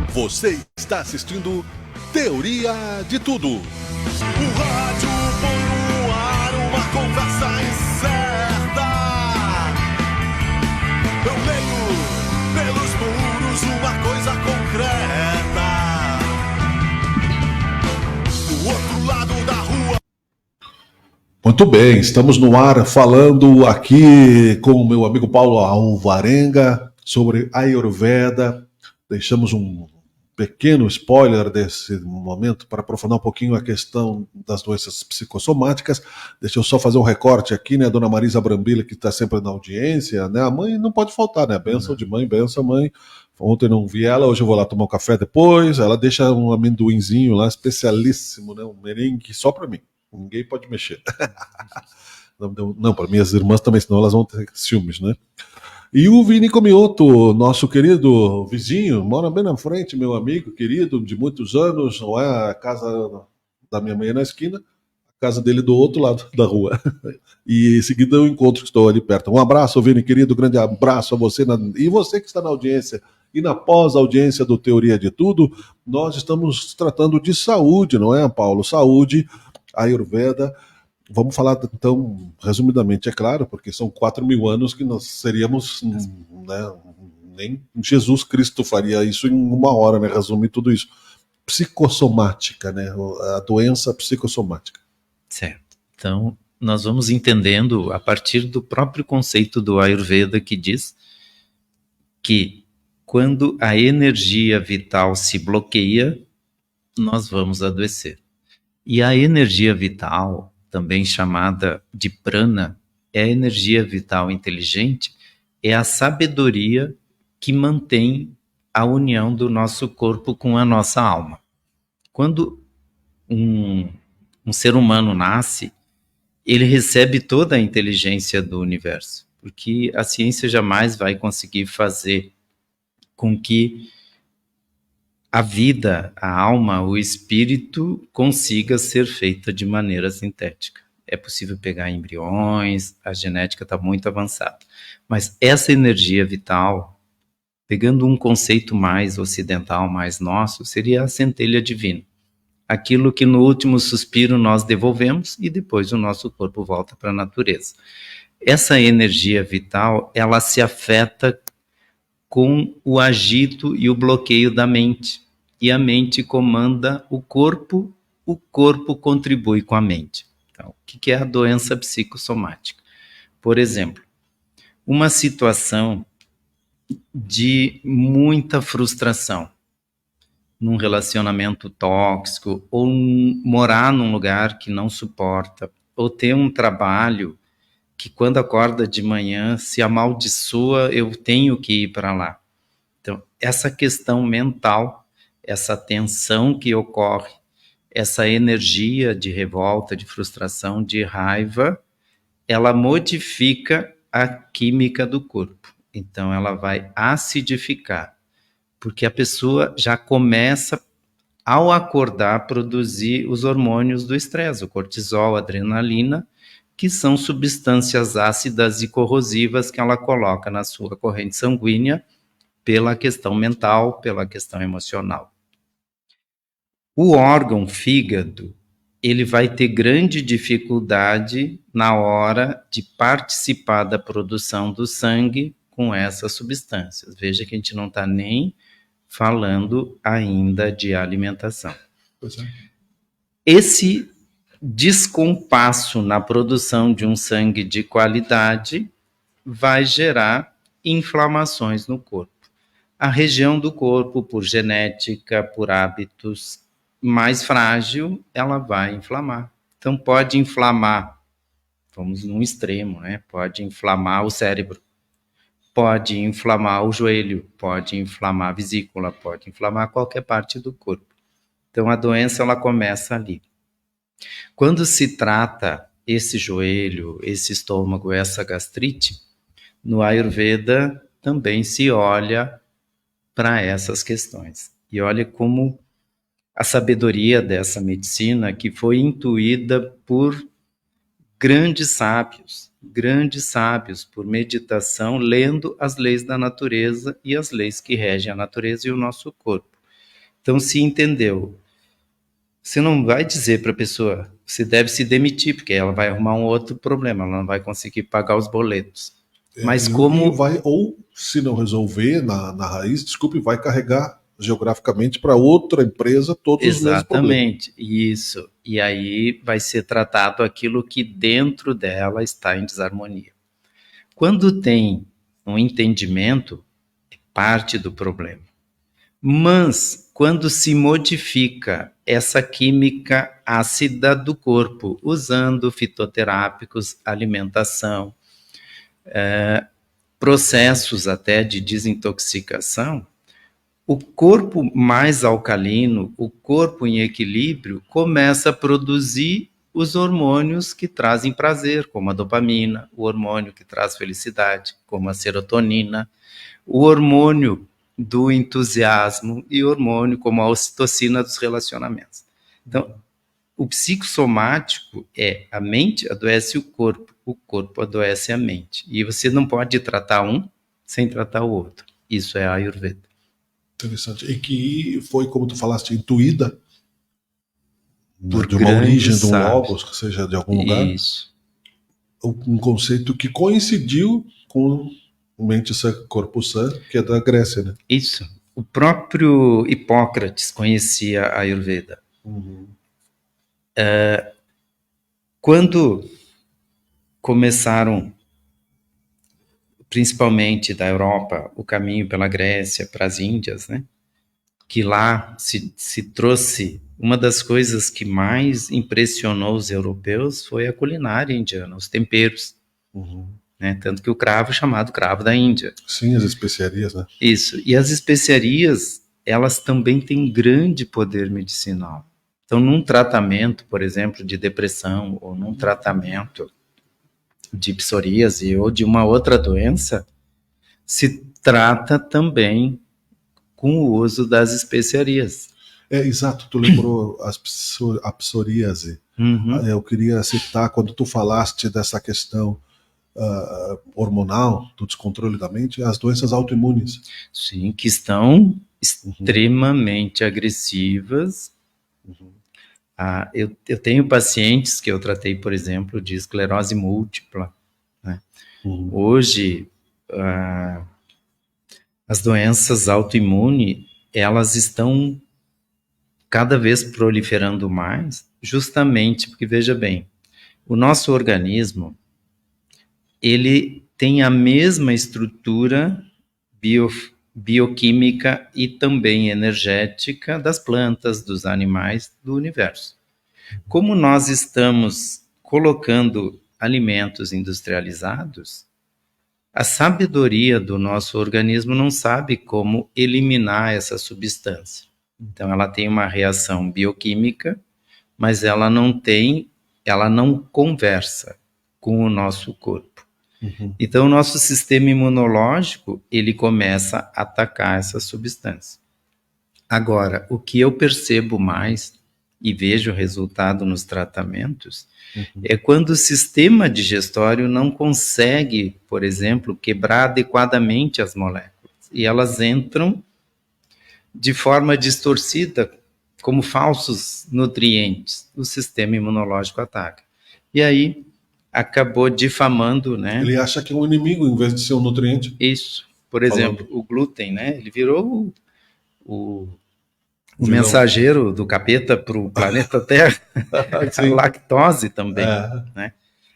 Você está assistindo Teoria de Tudo. O rádio põe no ar uma conversa incerta. Eu leio pelos muros uma coisa concreta. Do outro lado da rua. Muito bem, estamos no ar falando aqui com o meu amigo Paulo Alvarenga sobre Ayurveda. Deixamos um pequeno spoiler desse momento para aprofundar um pouquinho a questão das doenças psicossomáticas. Deixa eu só fazer um recorte aqui, né? A dona Marisa Brambila, que está sempre na audiência, né? A mãe não pode faltar, né? Benção de mãe, benção mãe. Ontem não vi ela, hoje eu vou lá tomar um café depois. Ela deixa um amendoinzinho lá, especialíssimo, né? Um merengue só para mim. Ninguém pode mexer. Não, para minhas irmãs também, senão elas vão ter ciúmes, né? E o Vini Comioto, nosso querido vizinho, mora bem na frente, meu amigo querido, de muitos anos, não é? A casa da minha mãe é na esquina, a casa dele do outro lado da rua. E em seguida eu encontro que estou ali perto. Um abraço, Vini, querido, grande abraço a você e você que está na audiência e na pós-audiência do Teoria de Tudo. Nós estamos tratando de saúde, não é, Paulo? Saúde, Ayurveda. Vamos falar, então, resumidamente, é claro, porque são 4.000 anos que nós seríamos, né, nem Jesus Cristo faria isso em uma hora, né, resumir tudo isso. Psicossomática, né, a doença psicossomática. Certo. Então, nós vamos entendendo a partir do próprio conceito do Ayurveda, que diz que quando a energia vital se bloqueia, nós vamos adoecer. E a energia vital, também chamada de prana, é a energia vital inteligente, é a sabedoria que mantém a união do nosso corpo com a nossa alma. Quando um ser humano nasce, ele recebe toda a inteligência do universo, porque a ciência jamais vai conseguir fazer com que a vida, a alma, o espírito consiga ser feita de maneira sintética. É possível pegar embriões, a genética está muito avançada. Mas essa energia vital, pegando um conceito mais ocidental, mais nosso, seria a centelha divina. Aquilo que no último suspiro nós devolvemos e depois o nosso corpo volta para a natureza. Essa energia vital, ela se afeta com o agito e o bloqueio da mente. E a mente comanda o corpo contribui com a mente. Então, o que é a doença psicossomática? Por exemplo, uma situação de muita frustração num relacionamento tóxico, ou morar num lugar que não suporta, ou ter um trabalho que quando acorda de manhã se amaldiçoa, eu tenho que ir para lá. Então, essa questão mental, essa tensão que ocorre, essa energia de revolta, de frustração, de raiva, ela modifica a química do corpo. Então, ela vai acidificar, porque a pessoa já começa, ao acordar, a produzir os hormônios do estresse, o cortisol, a adrenalina, que são substâncias ácidas e corrosivas que ela coloca na sua corrente sanguínea pela questão mental, pela questão emocional. O órgão fígado, ele vai ter grande dificuldade na hora de participar da produção do sangue com essas substâncias. Veja que a gente não está nem falando ainda de alimentação. Pois é. Esse descompasso na produção de um sangue de qualidade vai gerar inflamações no corpo. A região do corpo, por genética, por hábitos mais frágil, ela vai inflamar. Então pode inflamar, vamos num extremo, né? Pode inflamar o cérebro, pode inflamar o joelho, pode inflamar a vesícula, pode inflamar qualquer parte do corpo. Então a doença ela começa ali. Quando se trata esse joelho, esse estômago, essa gastrite, no Ayurveda também se olha para essas questões. E olha como a sabedoria dessa medicina, que foi intuída por grandes sábios, por meditação, lendo as leis da natureza e as leis que regem a natureza e o nosso corpo. Então, se entendeu, você não vai dizer para a pessoa, você deve se demitir, porque ela vai arrumar um outro problema, ela não vai conseguir pagar os boletos. Mas como... Ou, se não resolver na raiz, desculpe, vai carregar geograficamente para outra empresa todos os mesmos problemas. Exatamente, isso. E aí vai ser tratado aquilo que dentro dela está em desarmonia. Quando tem um entendimento, é parte do problema. Mas, quando se modifica essa química ácida do corpo, usando fitoterápicos, alimentação, processos até de desintoxicação, o corpo mais alcalino, o corpo em equilíbrio, começa a produzir os hormônios que trazem prazer, como a dopamina, o hormônio que traz felicidade, como a serotonina, o hormônio do entusiasmo e hormônio como a ocitocina dos relacionamentos. Então, o psicossomático é a mente adoece o corpo adoece a mente. E você não pode tratar um sem tratar o outro. Isso é a Ayurveda. Interessante. E que foi, como tu falaste, intuída por de uma origem, de um sábios. logos, que seja de algum lugar. Isso. Um conceito que coincidiu com mente sã, corpo sã, que é da Grécia, né? Isso. O próprio Hipócrates conhecia a Ayurveda. Uhum. Quando começaram, principalmente da Europa, o caminho pela Grécia para as Índias, né? Que lá se trouxe, uma das coisas que mais impressionou os europeus foi a culinária indiana, os temperos. Uhum. Né? Tanto que o cravo é chamado cravo da Índia. Sim, as especiarias, né? Isso. E as especiarias, elas também têm grande poder medicinal. Então, num tratamento, por exemplo, de depressão, ou num tratamento de psoríase ou de uma outra doença, se trata também com o uso das especiarias. Exato, tu lembrou a psoríase. Uhum. Eu queria citar, quando tu falaste dessa questão hormonal, do descontrole da mente, as doenças autoimunes. Sim, que estão extremamente agressivas. Uhum. Eu tenho pacientes que eu tratei, por exemplo, de esclerose múltipla. Né? Uhum. Hoje, as doenças autoimunes, elas estão cada vez proliferando mais, justamente porque, veja bem, o nosso organismo, ele tem a mesma estrutura bioquímica e também energética das plantas, dos animais, do universo. Como nós estamos colocando alimentos industrializados, a sabedoria do nosso organismo não sabe como eliminar essa substância. Então, ela tem uma reação bioquímica mas ela não conversa com o nosso corpo. Então, o nosso sistema imunológico, ele começa a atacar essa substância. Agora, o que eu percebo mais e vejo resultado nos tratamentos é quando o sistema digestório não consegue, por exemplo, quebrar adequadamente as moléculas. E elas entram de forma distorcida, como falsos nutrientes. O sistema imunológico ataca. E aí, acabou difamando, né? Ele acha que é um inimigo em vez de ser um nutriente. Isso. Por exemplo, o glúten, né? Ele virou o Vilão. mensageiro do capeta para o planeta Terra. A lactose também, né?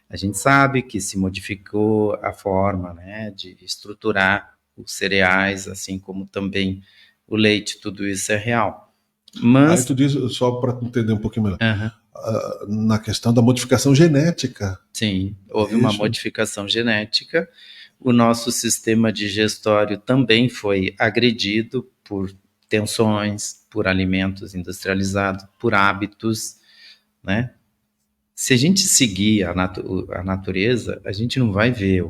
A gente sabe que se modificou a forma, né, de estruturar os cereais, assim como também o leite, tudo isso é real. Mas... Aí tu diz, só para entender um pouquinho melhor, na questão da modificação genética. Sim, houve uma modificação genética. O nosso sistema digestório também foi agredido por tensões, por alimentos industrializados, por hábitos, né? Se a gente seguir a natureza, a gente não vai ver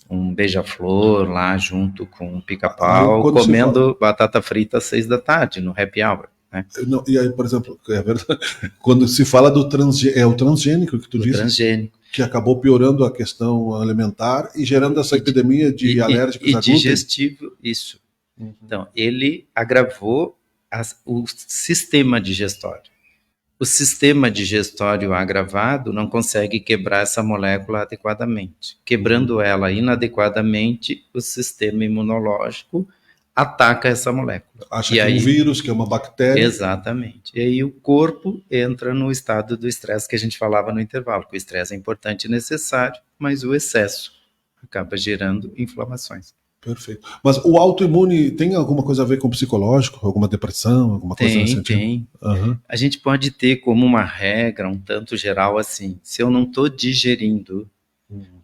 um beija-flor lá junto com um pica-pau comendo batata frita às 6 da tarde, no happy hour. Né? Não, e aí, por exemplo, é verdade, quando se fala do o transgênico que tu disse, transgênico, que acabou piorando a questão alimentar e gerando essa epidemia de alérgicos a glúten. E digestivo, isso. Então, ele agravou o sistema digestório. O sistema digestório agravado não consegue quebrar essa molécula adequadamente. Quebrando ela inadequadamente, o sistema imunológico ataca essa molécula. Acha que é um vírus, que é uma bactéria. Exatamente. E aí o corpo entra no estado do estresse que a gente falava no intervalo, que o estresse é importante e necessário, mas o excesso acaba gerando inflamações. Perfeito. Mas o autoimune tem alguma coisa a ver com o psicológico? Alguma depressão? Alguma coisa nesse sentido? Tem. A gente pode ter como uma regra um tanto geral assim, se eu não estou digerindo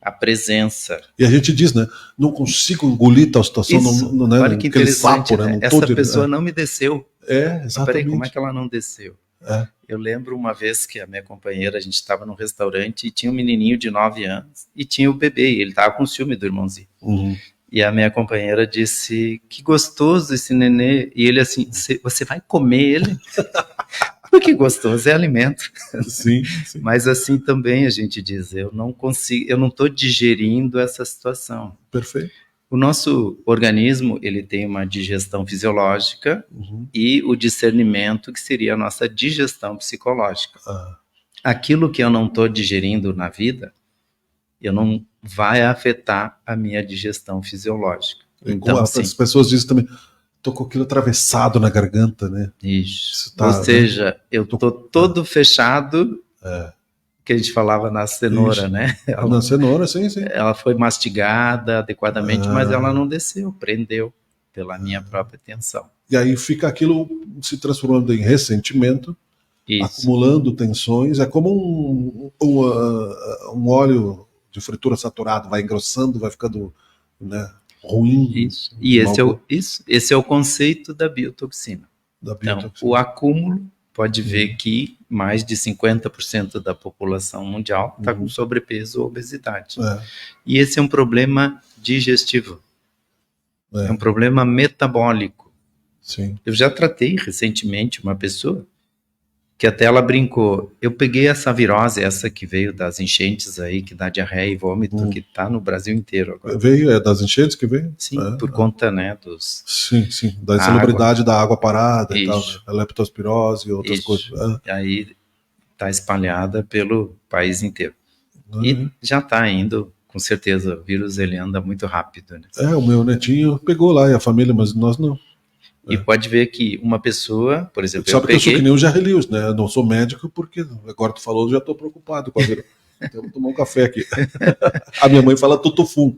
a presença. E a gente diz, né? Não consigo engolir tal situação. Isso, não, né, olha que interessante, sapo, né? Não essa pessoa não me desceu. Exatamente. Peraí, como é que ela não desceu? Eu lembro uma vez que a minha companheira, a gente estava num restaurante e tinha um menininho de 9 anos e tinha o bebê, e ele estava com ciúme do irmãozinho. E a minha companheira disse, que gostoso esse nenê. E ele assim, você vai comer ele? Porque gostoso é alimento. Sim. Mas assim também a gente diz, eu não estou digerindo essa situação. Perfeito. O nosso organismo, ele tem uma digestão fisiológica e o discernimento, que seria a nossa digestão psicológica. Aquilo que eu não estou digerindo na vida, eu não vai afetar a minha digestão fisiológica. Então, assim, as pessoas dizem também, tô com aquilo atravessado na garganta, né? Isso. Ou seja, eu tô todo fechado, que a gente falava na cenoura, né? Na cenoura, sim. Ela foi mastigada adequadamente, mas ela não desceu, prendeu pela minha própria tensão. E aí fica aquilo se transformando em ressentimento, acumulando tensões, é como um óleo de fritura saturado, vai engrossando, vai ficando, né, ruim. Isso. E esse é o conceito da biotoxina. Então, o acúmulo, pode ver que mais de 50% da população mundial está com sobrepeso ou obesidade. E esse é um problema digestivo. É um problema metabólico. Sim. Eu já tratei recentemente uma pessoa que até ela brincou, eu peguei essa virose, essa que veio das enchentes aí, que dá diarreia e vômito, que está no Brasil inteiro agora. Veio, das enchentes que veio? Sim, por conta, né, dos... Sim, da insalubridade da água parada e tal, a leptospirose e outras coisas. Aí está espalhada pelo país inteiro. E já está indo, com certeza, o vírus ele anda muito rápido. Né? O meu netinho pegou lá e a família, mas nós não. E pode ver que uma pessoa, por exemplo, Sabe que eu sou que nem o Jerry Lewis, né? Eu não sou médico porque agora tu falou, eu já estou preocupado com a vida. Então, vou tomar um café aqui. A minha mãe fala tutufum.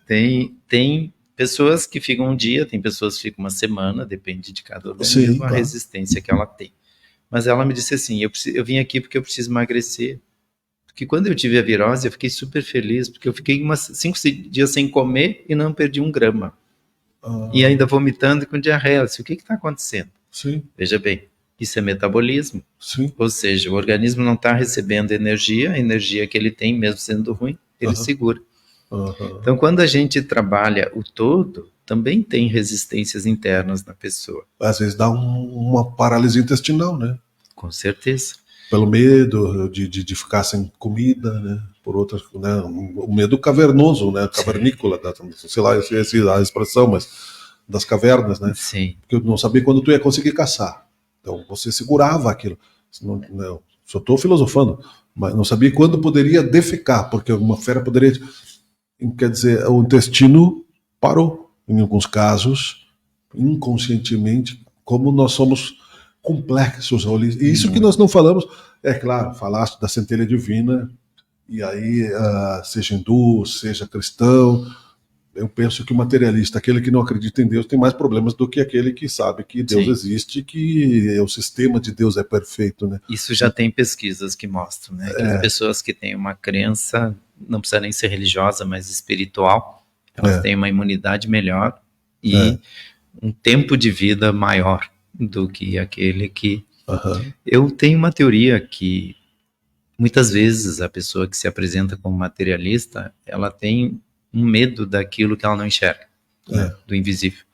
Tem pessoas que ficam um dia, tem pessoas que ficam uma semana, depende de cada organismo, a resistência que ela tem. Mas ela me disse assim, eu vim aqui porque eu preciso emagrecer. Porque quando eu tive a virose, eu fiquei super feliz, porque eu fiquei 5 dias sem comer e não perdi 1 grama. E ainda vomitando com diarreia. O que está acontecendo? Sim. Veja bem, Isso é metabolismo. Sim. Ou seja, o organismo não está recebendo energia, a energia que ele tem, mesmo sendo ruim, ele segura. Então, quando a gente trabalha o todo, também tem resistências internas na pessoa. Às vezes dá uma paralisia intestinal, né? Com certeza. Pelo medo de ficar sem comida, né? Por outras, né? O medo cavernoso, né? Cavernícola, sei lá a expressão, mas das cavernas, né? Sim. Porque eu não sabia quando tu ia conseguir caçar. Então você segurava aquilo. Não, só estou filosofando, mas não sabia quando poderia defecar, porque uma fera poderia. Quer dizer, o intestino parou, em alguns casos, inconscientemente, como nós somos complexos. E isso que nós não falamos, é claro, falaste da centelha divina, e aí, seja hindu, seja cristão, eu penso que o materialista, aquele que não acredita em Deus, tem mais problemas do que aquele que sabe que Deus existe, que o sistema de Deus é perfeito, né? Isso já tem pesquisas que mostram, né? Que as pessoas que têm uma crença, não precisa nem ser religiosa, mas espiritual, elas têm uma imunidade melhor e um tempo de vida maior do que aquele que... Eu tenho uma teoria que muitas vezes a pessoa que se apresenta como materialista, ela tem um medo daquilo que ela não enxerga, né? Do invisível.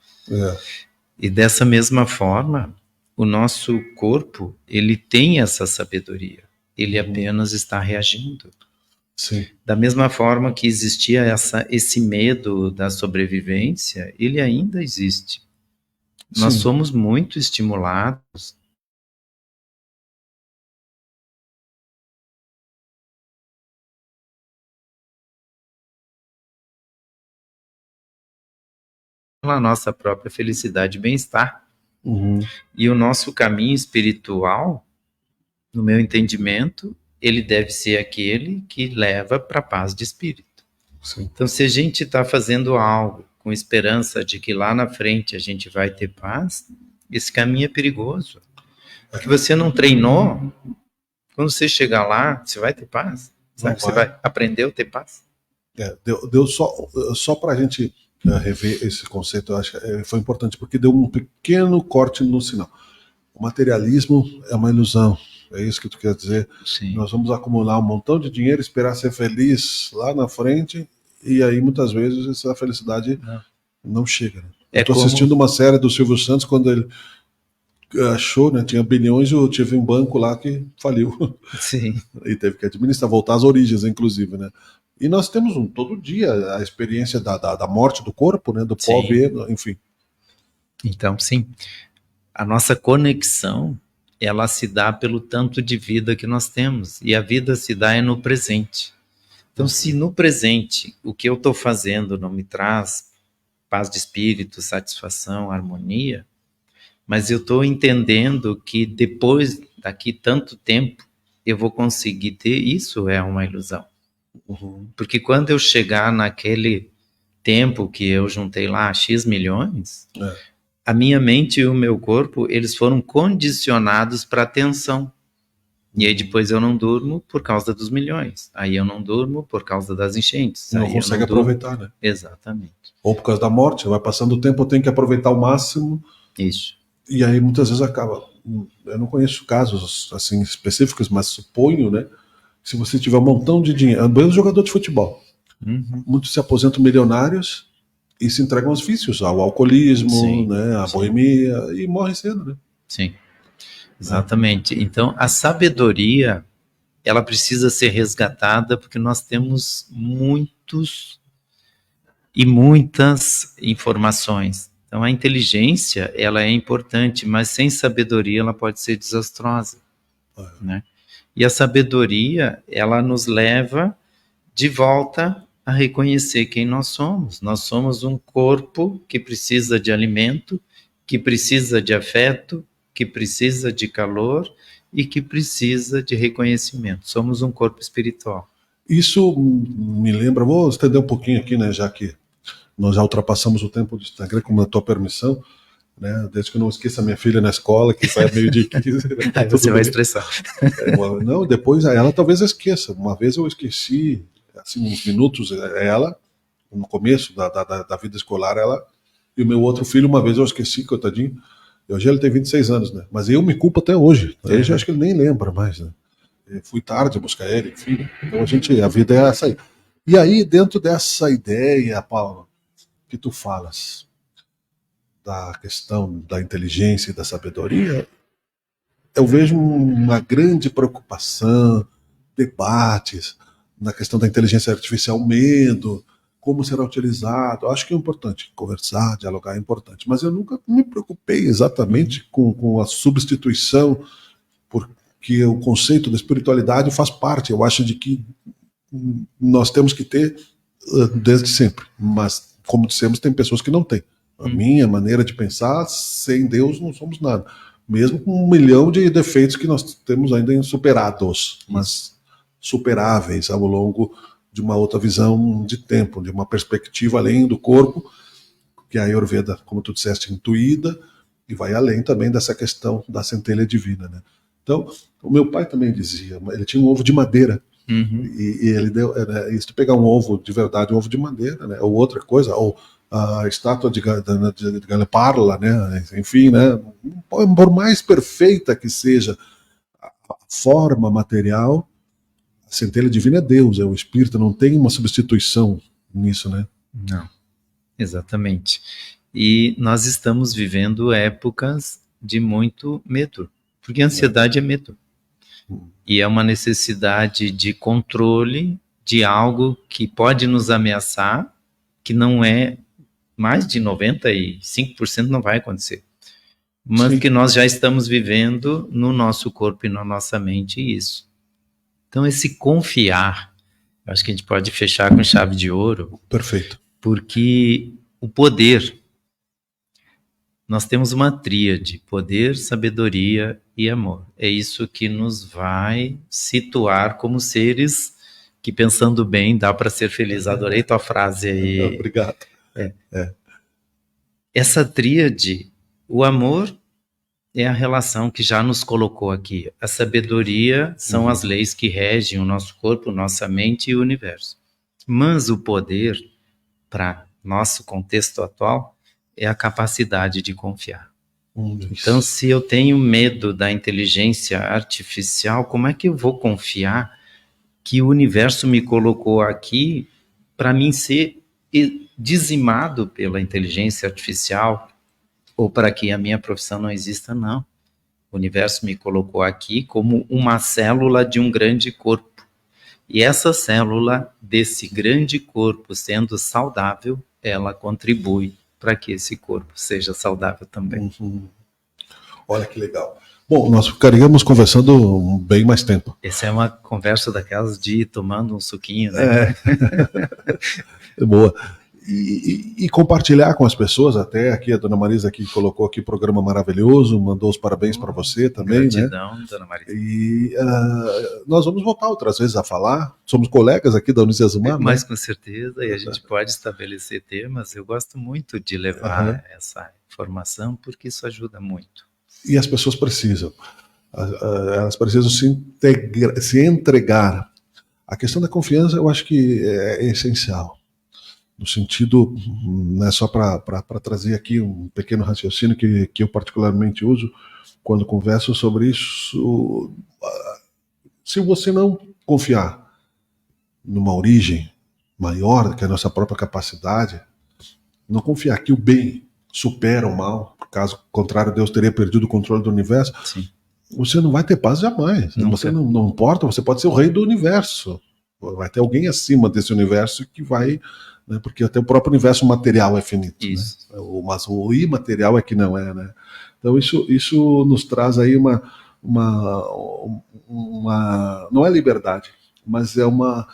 E dessa mesma forma, o nosso corpo, ele tem essa sabedoria, ele apenas está reagindo. Sim. Da mesma forma que existia esse medo da sobrevivência, ele ainda existe. Nós somos muito estimulados pela nossa própria felicidade e bem-estar. E o nosso caminho espiritual, no meu entendimento, ele deve ser aquele que leva para a paz de espírito. Então, se a gente está fazendo algo com esperança de que lá na frente a gente vai ter paz, esse caminho é perigoso. Porque você não treinou, quando você chegar lá, você vai ter paz? Será que você vai aprender a ter paz? Deu só para a gente rever esse conceito, eu acho que foi importante, porque deu um pequeno corte no sinal. O materialismo é uma ilusão, é isso que tu quer dizer? Sim. Nós vamos acumular um montão de dinheiro, esperar ser feliz lá na frente, e aí muitas vezes essa felicidade não chega. Né? Eu estou assistindo uma série do Silvio Santos, quando ele achou, né, tinha bilhões, eu tive um banco lá que faliu. Sim. E teve que administrar, voltar às origens, inclusive, né? E nós temos todo dia a experiência da morte do corpo, né? Do pó ver, enfim. Então, sim. A nossa conexão, ela se dá pelo tanto de vida que nós temos. E a vida se dá no presente. Então, se no presente o que eu estou fazendo não me traz paz de espírito, satisfação, harmonia, mas eu estou entendendo que depois, daqui tanto tempo, eu vou conseguir ter, isso é uma ilusão. Porque quando eu chegar naquele tempo que eu juntei lá X milhões, a minha mente e o meu corpo, eles foram condicionados para atenção. E aí depois eu não durmo por causa dos milhões. Aí eu não durmo por causa das enchentes. Não consegue aproveitar, né? Exatamente. Ou por causa da morte, vai passando o tempo, eu tenho que aproveitar ao máximo. Isso. E aí muitas vezes acaba... Eu não conheço casos assim específicos, mas suponho, né? Se você tiver um montão de dinheiro, mesmo jogador de futebol, muitos se aposentam milionários e se entregam aos vícios, ao alcoolismo, né, à boemia, e morrem cedo, né? Sim, exatamente. Então, a sabedoria, ela precisa ser resgatada porque nós temos muitas informações. Então, a inteligência, ela é importante, mas sem sabedoria ela pode ser desastrosa, né? E a sabedoria, ela nos leva de volta a reconhecer quem nós somos. Nós somos um corpo que precisa de alimento, que precisa de afeto, que precisa de calor e que precisa de reconhecimento. Somos um corpo espiritual. Isso me lembra, vou estender um pouquinho aqui, né, já que nós já ultrapassamos o tempo do Instagram, com a tua permissão, né, desde que eu não esqueça a minha filha na escola, que sai meio de 15. Né, aí você vai estressar. Não, depois ela talvez esqueça. Uma vez eu esqueci, assim, uns minutos, ela, no começo da vida escolar, ela, e o meu outro filho, uma vez eu esqueci, coitadinho, Hoje ele tem 26 anos, né? Mas eu me culpo até hoje. Hoje eu acho que ele nem lembra mais, né? Eu fui tarde buscar ele, enfim. Então a vida é essa aí. E aí, dentro dessa ideia, Paulo, que tu falas da questão da inteligência e da sabedoria, eu vejo uma grande preocupação, debates na questão da inteligência artificial, medo, como será utilizado. Acho que é importante conversar, dialogar, é importante. Mas eu nunca me preocupei exatamente com a substituição, porque o conceito da espiritualidade faz parte, eu acho, de que nós temos que ter desde sempre. Mas, como dissemos, tem pessoas que não têm. A minha maneira de pensar, sem Deus não somos nada. Mesmo com 1 milhão de defeitos que nós temos ainda insuperados, mas superáveis ao longo de uma outra visão de tempo, de uma perspectiva além do corpo, que a Ayurveda, como tu disseste, intuída, e vai além também dessa questão da centelha divina, né? Então, o meu pai também dizia, ele tinha um ovo de madeira, e ele deu, se tu pegar um ovo de verdade, um ovo de madeira, né, ou outra coisa, ou a estátua de Galeparla, né, enfim, né, por mais perfeita que seja a forma material, a centelha divina é Deus, é o Espírito, não tem uma substituição nisso, né? Não, exatamente. E nós estamos vivendo épocas de muito medo, porque a ansiedade é medo. E é uma necessidade de controle de algo que pode nos ameaçar, que não é mais de 95% não vai acontecer. Mas que nós já estamos vivendo no nosso corpo e na nossa mente isso. Então, esse confiar, acho que a gente pode fechar com chave de ouro. Perfeito. Porque o poder, nós temos uma tríade, poder, sabedoria e amor. É isso que nos vai situar como seres que, pensando bem, dá para ser feliz. Adorei tua frase aí. Obrigado. Essa tríade, o amor é a relação que já nos colocou aqui. A sabedoria são as leis que regem o nosso corpo, nossa mente e o universo. Mas o poder, para nosso contexto atual, é a capacidade de confiar. Então, se eu tenho medo da inteligência artificial, como é que eu vou confiar que o universo me colocou aqui para mim ser dizimado pela inteligência artificial, ou para que a minha profissão não exista? Não. O universo me colocou aqui como uma célula de um grande corpo. E essa célula desse grande corpo, sendo saudável, ela contribui para que esse corpo seja saudável também. Olha que legal. Bom, nós ficaríamos conversando bem mais tempo. Essa é uma conversa daquelas de ir tomando um suquinho, né? Boa. E compartilhar com as pessoas, até aqui a dona Marisa aqui colocou aqui programa maravilhoso, mandou os parabéns para você também. Gratidão, né? Dona Marisa. E nós vamos voltar outras vezes a falar, somos colegas aqui da Unicesumar, mas com certeza, e a gente pode estabelecer temas. Eu gosto muito de levar essa informação, porque isso ajuda muito. E as pessoas precisam, elas precisam se entregar. A questão da confiança eu acho que é essencial. No sentido, né, só para trazer aqui um pequeno raciocínio que eu particularmente uso quando converso sobre isso. Se você não confiar numa origem maior que a nossa própria capacidade, não confiar que o bem supera o mal, caso contrário Deus teria perdido o controle do universo, sim, você não vai ter paz jamais. Nunca. Você não importa, você pode ser o rei do universo. Vai ter alguém acima desse universo que vai... Né, porque até o próprio universo material é finito, né? Mas o imaterial é que não é, né? Então isso nos traz aí uma não é liberdade, mas é uma...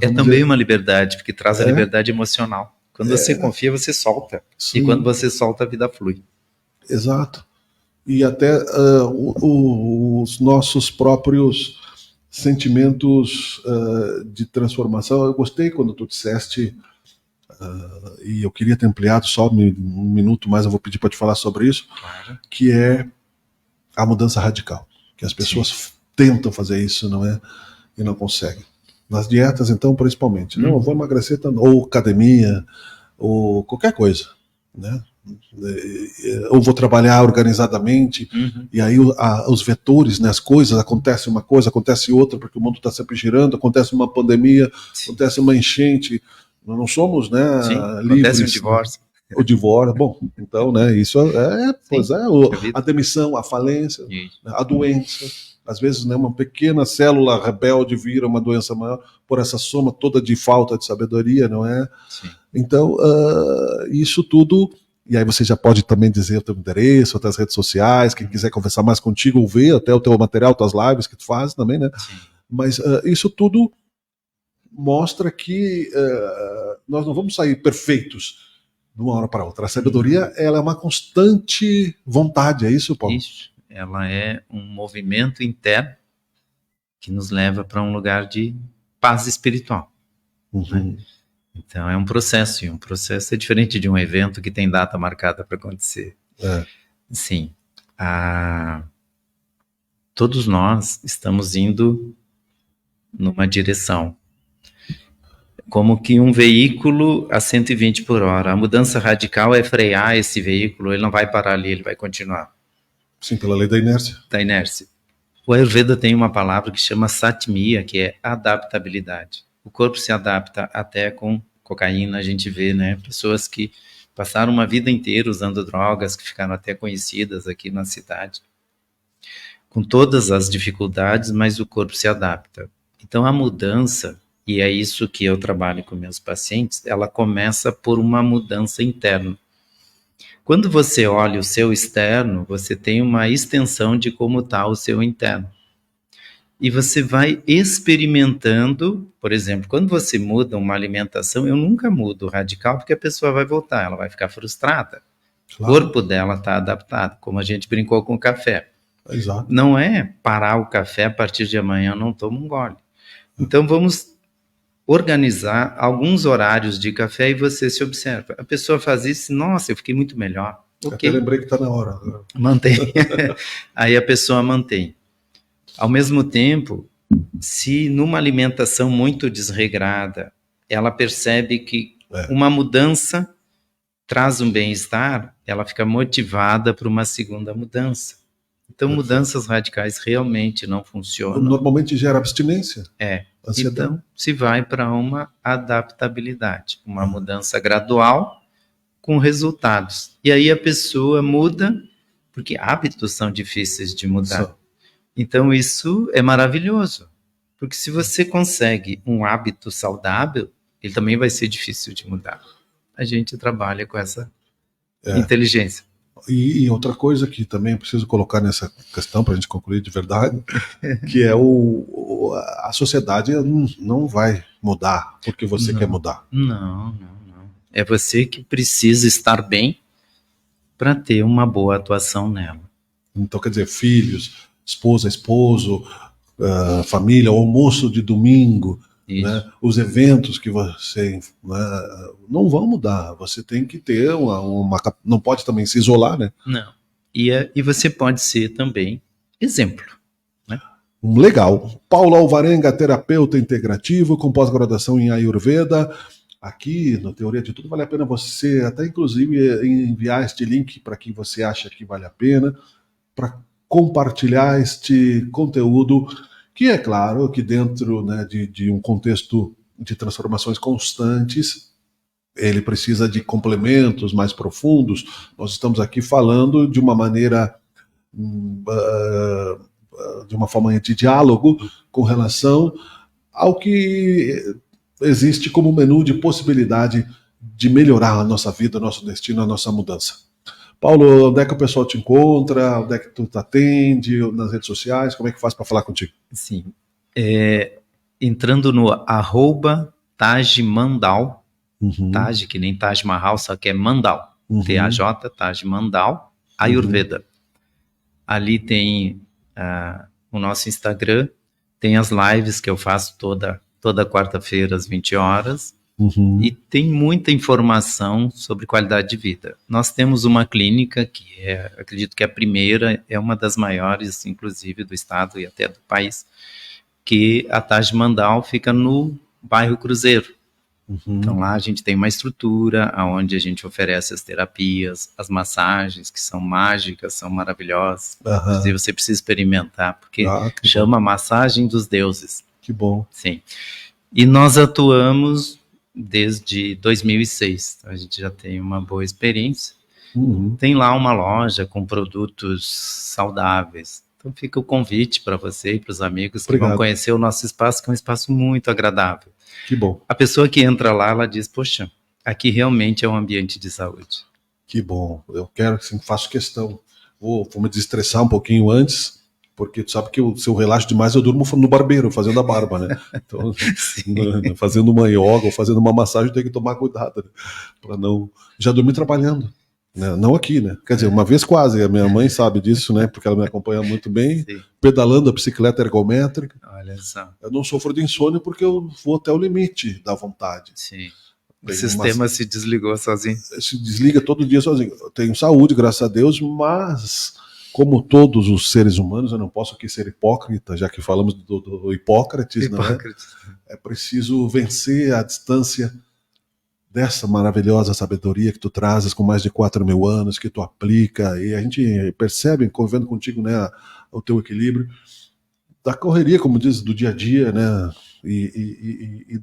É também uma liberdade, porque traz a liberdade emocional. Quando você confia, você solta. Sim. E quando você solta, a vida flui. Exato. E até os nossos próprios sentimentos de transformação. Eu gostei quando tu disseste, e eu queria ter ampliado só um minuto mais, eu vou pedir para te falar sobre isso, claro, que é a mudança radical. Que as pessoas tentam fazer isso, não é? E não conseguem. Nas dietas, então, principalmente. Não, eu vou emagrecer, ou academia, ou qualquer coisa, né? eu vou trabalhar organizadamente, e aí os vetores, né, as coisas, acontece uma coisa, acontece outra, porque o mundo está sempre girando, acontece uma pandemia, acontece uma enchente, nós não somos, né, Sim, livres. acontece um divórcio. O divórcio, bom, então, né, isso a demissão, a falência, a doença, às vezes, né, uma pequena célula rebelde vira uma doença maior por essa soma toda de falta de sabedoria, não é? Sim. Então, isso tudo, e aí você já pode também dizer o teu endereço, as tuas redes sociais, quem quiser conversar mais contigo ou ver até o teu material, tuas lives que tu faz também, né? Sim. Mas isso tudo mostra que nós não vamos sair perfeitos de uma hora para outra. A sabedoria, ela é uma constante vontade, é isso, Paulo? Isso, ela é um movimento interno que nos leva para um lugar de paz espiritual. Né? Então é um processo, e um processo é diferente de um evento que tem data marcada para acontecer. Sim, todos nós estamos indo numa direção, como que um veículo a 120 por hora. A mudança radical é frear esse veículo, ele não vai parar ali, ele vai continuar. Sim, pela lei da inércia. Da inércia. O Ayurveda tem uma palavra que chama satmia, que é adaptabilidade. O corpo se adapta até com cocaína, a gente vê, né? Pessoas que passaram uma vida inteira usando drogas, que ficaram até conhecidas aqui na cidade, com todas as dificuldades, mas o corpo se adapta. Então a mudança, e é isso que eu trabalho com meus pacientes, ela começa por uma mudança interna. Quando você olha o seu externo, você tem uma extensão de como está o seu interno. E você vai experimentando, por exemplo, quando você muda uma alimentação, eu nunca mudo radical, porque a pessoa vai voltar, ela vai ficar frustrada. Claro. O corpo dela está adaptado, como a gente brincou com o café. Exato. Não é parar o café a partir de amanhã, eu não tomo um gole. Então vamos organizar alguns horários de café e você se observa. A pessoa faz isso, nossa, eu fiquei muito melhor. Okay. Eu lembrei que está na hora. Mantém. Aí a pessoa mantém. Ao mesmo tempo, se numa alimentação muito desregrada, ela percebe que uma mudança traz um bem-estar, ela fica motivada para uma segunda mudança. Então, mudanças radicais realmente não funcionam. Normalmente gera abstinência. Ansiedade. Então, se vai para uma adaptabilidade, uma mudança gradual com resultados. E aí a pessoa muda, porque hábitos são difíceis de mudar. Então, isso é maravilhoso. Porque se você consegue um hábito saudável, ele também vai ser difícil de mudar. A gente trabalha com essa inteligência. E outra coisa que também preciso colocar nessa questão para a gente concluir de verdade, que é a sociedade não vai mudar porque você quer mudar. Não. É você que precisa estar bem para ter uma boa atuação nela. Então, quer dizer, filhos, esposa, esposo, família, almoço de domingo, né, os eventos que você não vão mudar. Você tem que ter não pode também se isolar, né? Não. E você pode ser também exemplo, né? Legal. Paulo Alvarenga, terapeuta integrativo com pós-graduação em Ayurveda. Aqui no Teoria de Tudo vale a pena você até inclusive enviar este link para quem você acha que vale a pena, para compartilhar este conteúdo, que é claro que dentro, né, de um contexto de transformações constantes, ele precisa de complementos mais profundos. Nós estamos aqui falando de uma maneira, de uma forma de diálogo com relação ao que existe como menu de possibilidade de melhorar a nossa vida, nosso destino, a nossa mudança. Paulo, onde é que o pessoal te encontra? Onde é que tu te atende? Nas redes sociais? Como é que faz para falar contigo? Sim. Entrando no @tajmandal, Taj, que nem Taj Mahal, só que é Mandal. T-A-J, Taj Mandal, Ayurveda. Ali tem o nosso Instagram, tem as lives que eu faço toda quarta-feira às 20 horas. E tem muita informação sobre qualidade de vida. Nós temos uma clínica que acredito que é a primeira, é uma das maiores, inclusive, do estado e até do país, que a Taj Mandal fica no bairro Cruzeiro. Então lá a gente tem uma estrutura onde a gente oferece as terapias, as massagens, que são mágicas, são maravilhosas. Inclusive você precisa experimentar, porque chama Massagem dos Deuses. Que bom. Sim. E nós atuamos desde 2006. A gente já tem uma boa experiência. Tem lá uma loja com produtos saudáveis. Então fica o convite para você e para os amigos que vão conhecer o nosso espaço, que é um espaço muito agradável. Que bom. A pessoa que entra lá, ela diz, poxa, aqui realmente é um ambiente de saúde. Que bom. Eu quero, assim, faço questão. Vou me desestressar um pouquinho antes, porque tu sabe que se eu relaxo demais, eu durmo no barbeiro, fazendo a barba, né? Então, fazendo uma yoga ou fazendo uma massagem, tem que tomar cuidado, né? Para não... Já dormi trabalhando. Né? Não aqui, né? Quer dizer, uma vez quase, a minha mãe sabe disso, né? Porque ela me acompanha muito bem, pedalando a bicicleta ergométrica. Olha só. Eu não sofro de insônia porque eu vou até o limite da vontade. Sim. O sistema se desligou sozinho. Se desliga todo dia sozinho. Eu tenho saúde, graças a Deus, mas como todos os seres humanos, eu não posso aqui ser hipócrita, já que falamos do Hipócrates, não é? É preciso vencer a distância dessa maravilhosa sabedoria que tu trazes com mais de 4.000 anos, que tu aplica, e a gente percebe, convivendo contigo, né, o teu equilíbrio, da correria, como diz, do dia a dia, né, e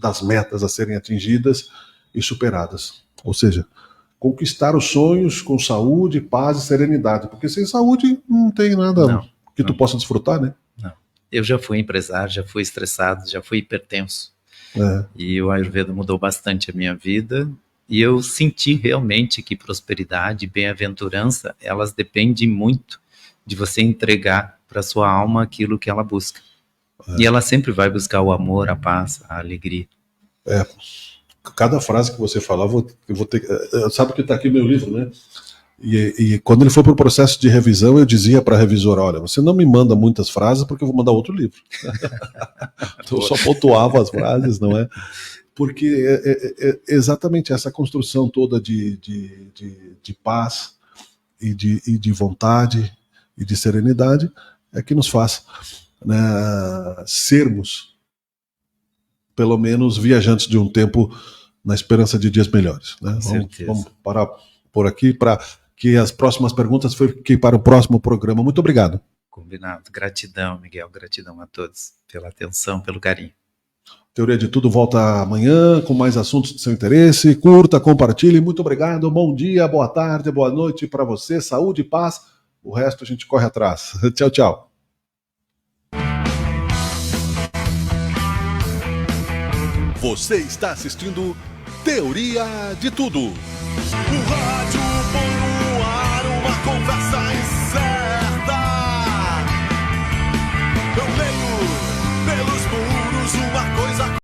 das metas a serem atingidas e superadas. Ou seja, conquistar os sonhos com saúde, paz e serenidade, porque sem saúde não tem nada que tu possa desfrutar, né? Não. Eu já fui empresário, já fui estressado, já fui hipertenso. E o Ayurveda mudou bastante a minha vida, e eu senti realmente que prosperidade e bem-aventurança, elas dependem muito de você entregar para sua alma aquilo que ela busca. E ela sempre vai buscar o amor, a paz, a alegria. Cada frase que você falar, eu vou ter... Sabe que está aqui o meu livro, né? E quando ele foi para o processo de revisão, eu dizia para a revisora, olha, você não me manda muitas frases porque eu vou mandar outro livro. Então eu só pontuava as frases, não é? Porque é exatamente essa construção toda de paz e de vontade e de serenidade é que nos faz, né, sermos pelo menos viajantes de um tempo na esperança de dias melhores, né? Vamos parar por aqui para que as próximas perguntas fiquem para o próximo programa. Muito obrigado. Combinado. Gratidão, Miguel. Gratidão a todos pela atenção, pelo carinho. Teoria de Tudo volta amanhã com mais assuntos de seu interesse. Curta, compartilhe. Muito obrigado. Bom dia, boa tarde, boa noite para você. Saúde e paz. O resto a gente corre atrás. Tchau, tchau. Você está assistindo Teoria de Tudo. O rádio põe no ar uma conversa em